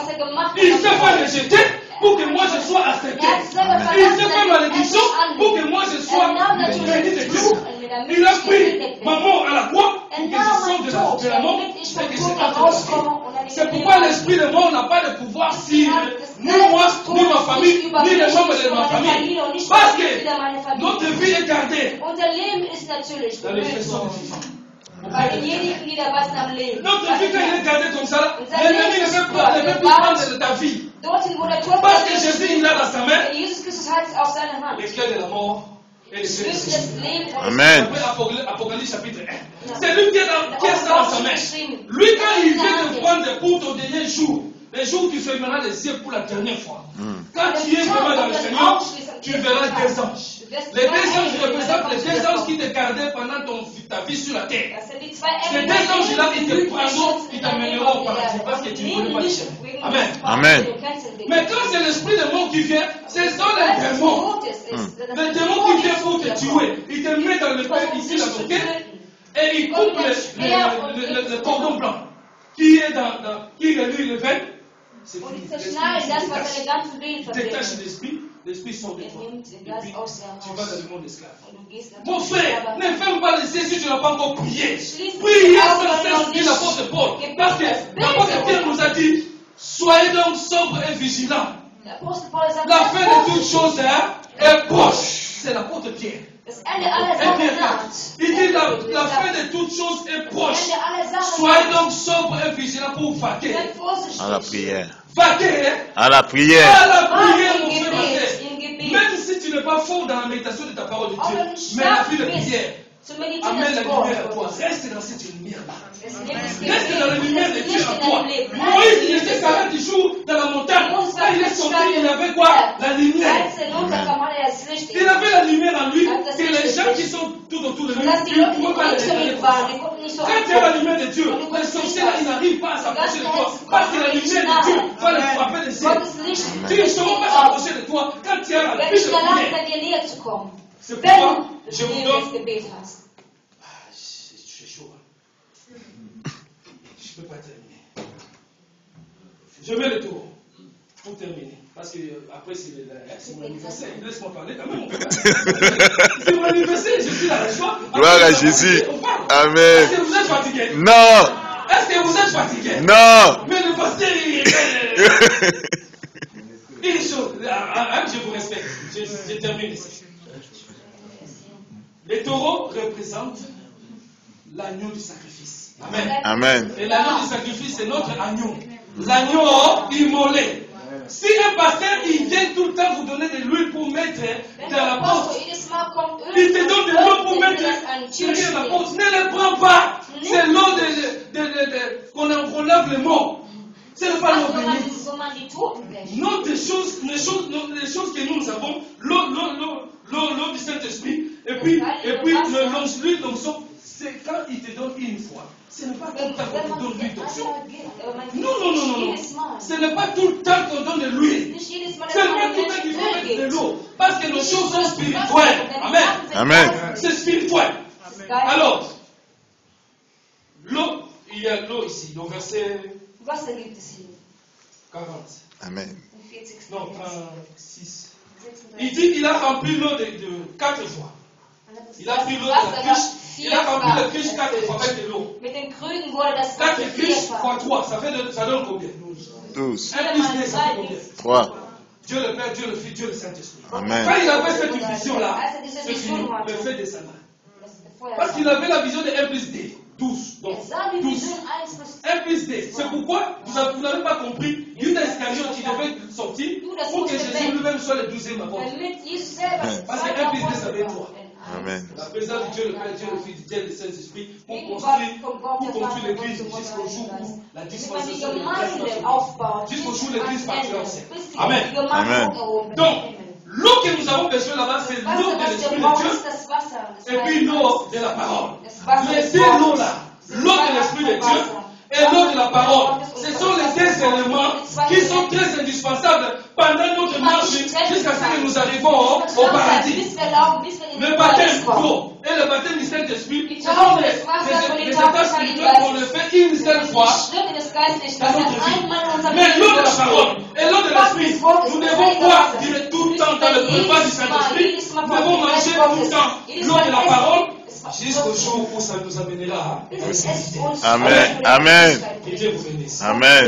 Il s'est fait rejeter pour que moi je sois accepté. Il s'est fait malédiction pour que moi je sois béni de Dieu. Il a pris ma mort à la croix pour que je sorte de la mort et que je parte de la vie. C'est pourquoi l'esprit de mort n'a pas de pouvoir sur ni moi, ni ma famille, ni les membres de ma famille. Parce que notre vie est gardée dans les faisceaux du vivant. Notre vie, quand elle est gardée comme ça, l'ennemi ne peut plus prendre de ta vie. Parce que Jésus, il a dans sa main les clés de la mort et les clés de Jésus. Amen. Apocalypse chapitre 1. C'est lui qui a ça dans sa main. Lui, quand il vient te prendre pour ton dernier jour, les jours où tu fermeras les yeux pour la dernière fois, quand tu es vraiment dans le Seigneur, tu verras des anges. Les deux anges représentent les deux anges qui te gardaient pendant ta vie sur la terre. Ces deux anges-là, ils te prendront, ils t'amèneront au paradis parce que tu ne connais pas le chemin. Amen. Amen. Mais quand c'est l'esprit de mort qui vient, ce sont les démons. Les démons qui viennent pour te tuer. Ils te mettent dans le pain ici, dans ton cœur, et ils coupent le cordon blanc qui relie le veine. c'est Und fini. die zerschneiden das, was deine ganze Seele Détache verbindet. l'esprit, l'esprit sort de Er toi. nimmt Et das puis, aus dir tu vas dans raus. le monde esclave. Und du gehst Mon natürlich frère, ne ferme pas les yeux si tu n'as pas encore prié. Schließ Priez die Augen, sans wenn du cesse, dit nicht l'apôtre Paul. gebetet Parce que hast. l'apôtre Pierre nous a dit, soyez donc sobres et vigilants. Der Apostel Paul sagt, La fin de toutes choses est proche. C'est l'apôtre Pierre. das Ende aller Et Sachen Pierre, naht. il dit la fin de toutes choses est Das proche. Ende aller Sachen Soyez naht. donc sobres et vigilants pour vaquer. Seid vorsichtig. À la prière. Vaquer À la prière. à la prière, Im mon frère, ma Gebet, sœur. im Gebet. Même si tu n'es pas fort dans la méditation de ta parole de Auch Dieu, wenn du nicht mais la stark vie de bist, prière, zu meditieren amène la das Wort. lumière à toi. Reste dans cette lumière-là. Das Lebensgebet, Reste dans la lumière de das Dieu Licht en in toi. deinem Leben. Moïse, il était 40 jours dans la montagne. Quand il est sorti, il avait quoi? La lumière. Als er runterkam, hatte er das Licht in Il avait la lumière en lui. Das Et les Licht gens ist qui sont tout autour de lui, sodass die ils ne Leute, die pouvaient pas les rings um ihn dégager. waren, die konnten nicht so Quand tu as la angucken. lumière de Dieu, Und du les konntest nicht sorciers là, ils n'arrivent pas à s'approcher de toi. Parce que la lumière de Dieu va les frapper des yeux. Gottes Licht Tu ne sauras pas s'approcher de toi quand tu as la wenn puissance nicht de erlaubt, lumière. bei dir näher zu kommen. C'est Wenn pourquoi du das je vous Leben donne. des Gebet hast. C'est chaud. Je ne peux pas terminer. Je mets le tour pour terminer. Parce que après, c'est mon anniversaire. Laisse-moi parler quand même. Mon frère. C'est mon anniversaire. Je suis dans la joie. Gloire à Jésus. Amen. Est-ce que vous êtes fatigué? Non. Est-ce que vous êtes fatigué? Non. Mais le pasteur, il est chaud. Je vous respecte. Je termine ici. Les taureaux représentent l'agneau du sacrifice. Amen. Amen. Et l'agneau du sacrifice, c'est notre agneau. L'agneau immolé. Si un pasteur, il vient tout le temps vous donner de l'huile pour mettre dans la porte, il te donne de l'eau pour mettre derrière la porte, ne le prends pas. C'est l'eau qu'on lave les morts. Ce n'est pas l'eau bénie. Non, les choses que nous avons, l'eau du Saint-Esprit, et puis l'huile d'onction, c'est quand il te donne une fois. Ce n'est pas tout le temps qu'on te donne l'huile d'onction. Non. Ce n'est pas tout le temps qu'on donne de l'huile. C'est pas tout le temps qu'il faut mettre de l'eau. Parce que nos choses sont spirituelles. Amen. Amen. C'est spirituel. Alors, l'eau, il y a l'eau ici, au verset 40. Amen. Non, 36. Il dit qu'il a rempli l'eau de 4 fois. Il a pris l'eau de la cruche. Il a rempli la cruche 4 fois avec de l'eau. 4 cruches fois 3, ça donne combien? 12. 1 plus 2, ça fait combien? 3. Dieu le Père, Dieu le Fils, Dieu le Saint-Esprit. Amen. Quand il avait cette vision-là, c'est fini, le fait descendre. Parce qu'il avait la vision de 1 plus 2, 12. Donc, 12. 1 plus 2. C'est pourquoi vous n'avez pas compris. Judas Iscariote qui devait sortir pour que Jésus lui-même soit le 12e apôtre. Parce que 1 plus 2, ça fait 3. Amen. La présence de Dieu le Père, Dieu le Fils, Dieu le Saint-Esprit pour construire l'Église jusqu'au jour où la dispensation de l'Église, jusqu'au jour où l'Église partira au ciel. Amen. Amen. Donc, l'eau que nous avons besoin là-bas, c'est l'eau de l'Esprit de Dieu et puis l'eau de la parole. Les deux lots là, l'eau de l'Esprit de Dieu et l'eau de la parole, ce sont les deux éléments qui sont très indispensables pendant notre marche jusqu'à ce que nous arrivons au paradis. Le baptême d'eau et le baptême du Saint-Esprit, ce sont des états spirituels qu'on le fait une seule fois dans notre vie. Mais l'eau de la parole et l'eau de l'Esprit, nous devons boire tout le temps dans le repas du Saint-Esprit. Nous devons manger tout le temps l'eau de la parole jusqu'au jour où ça nous amènera à la Amen. Amen. Que Dieu vous bénisse. Amen.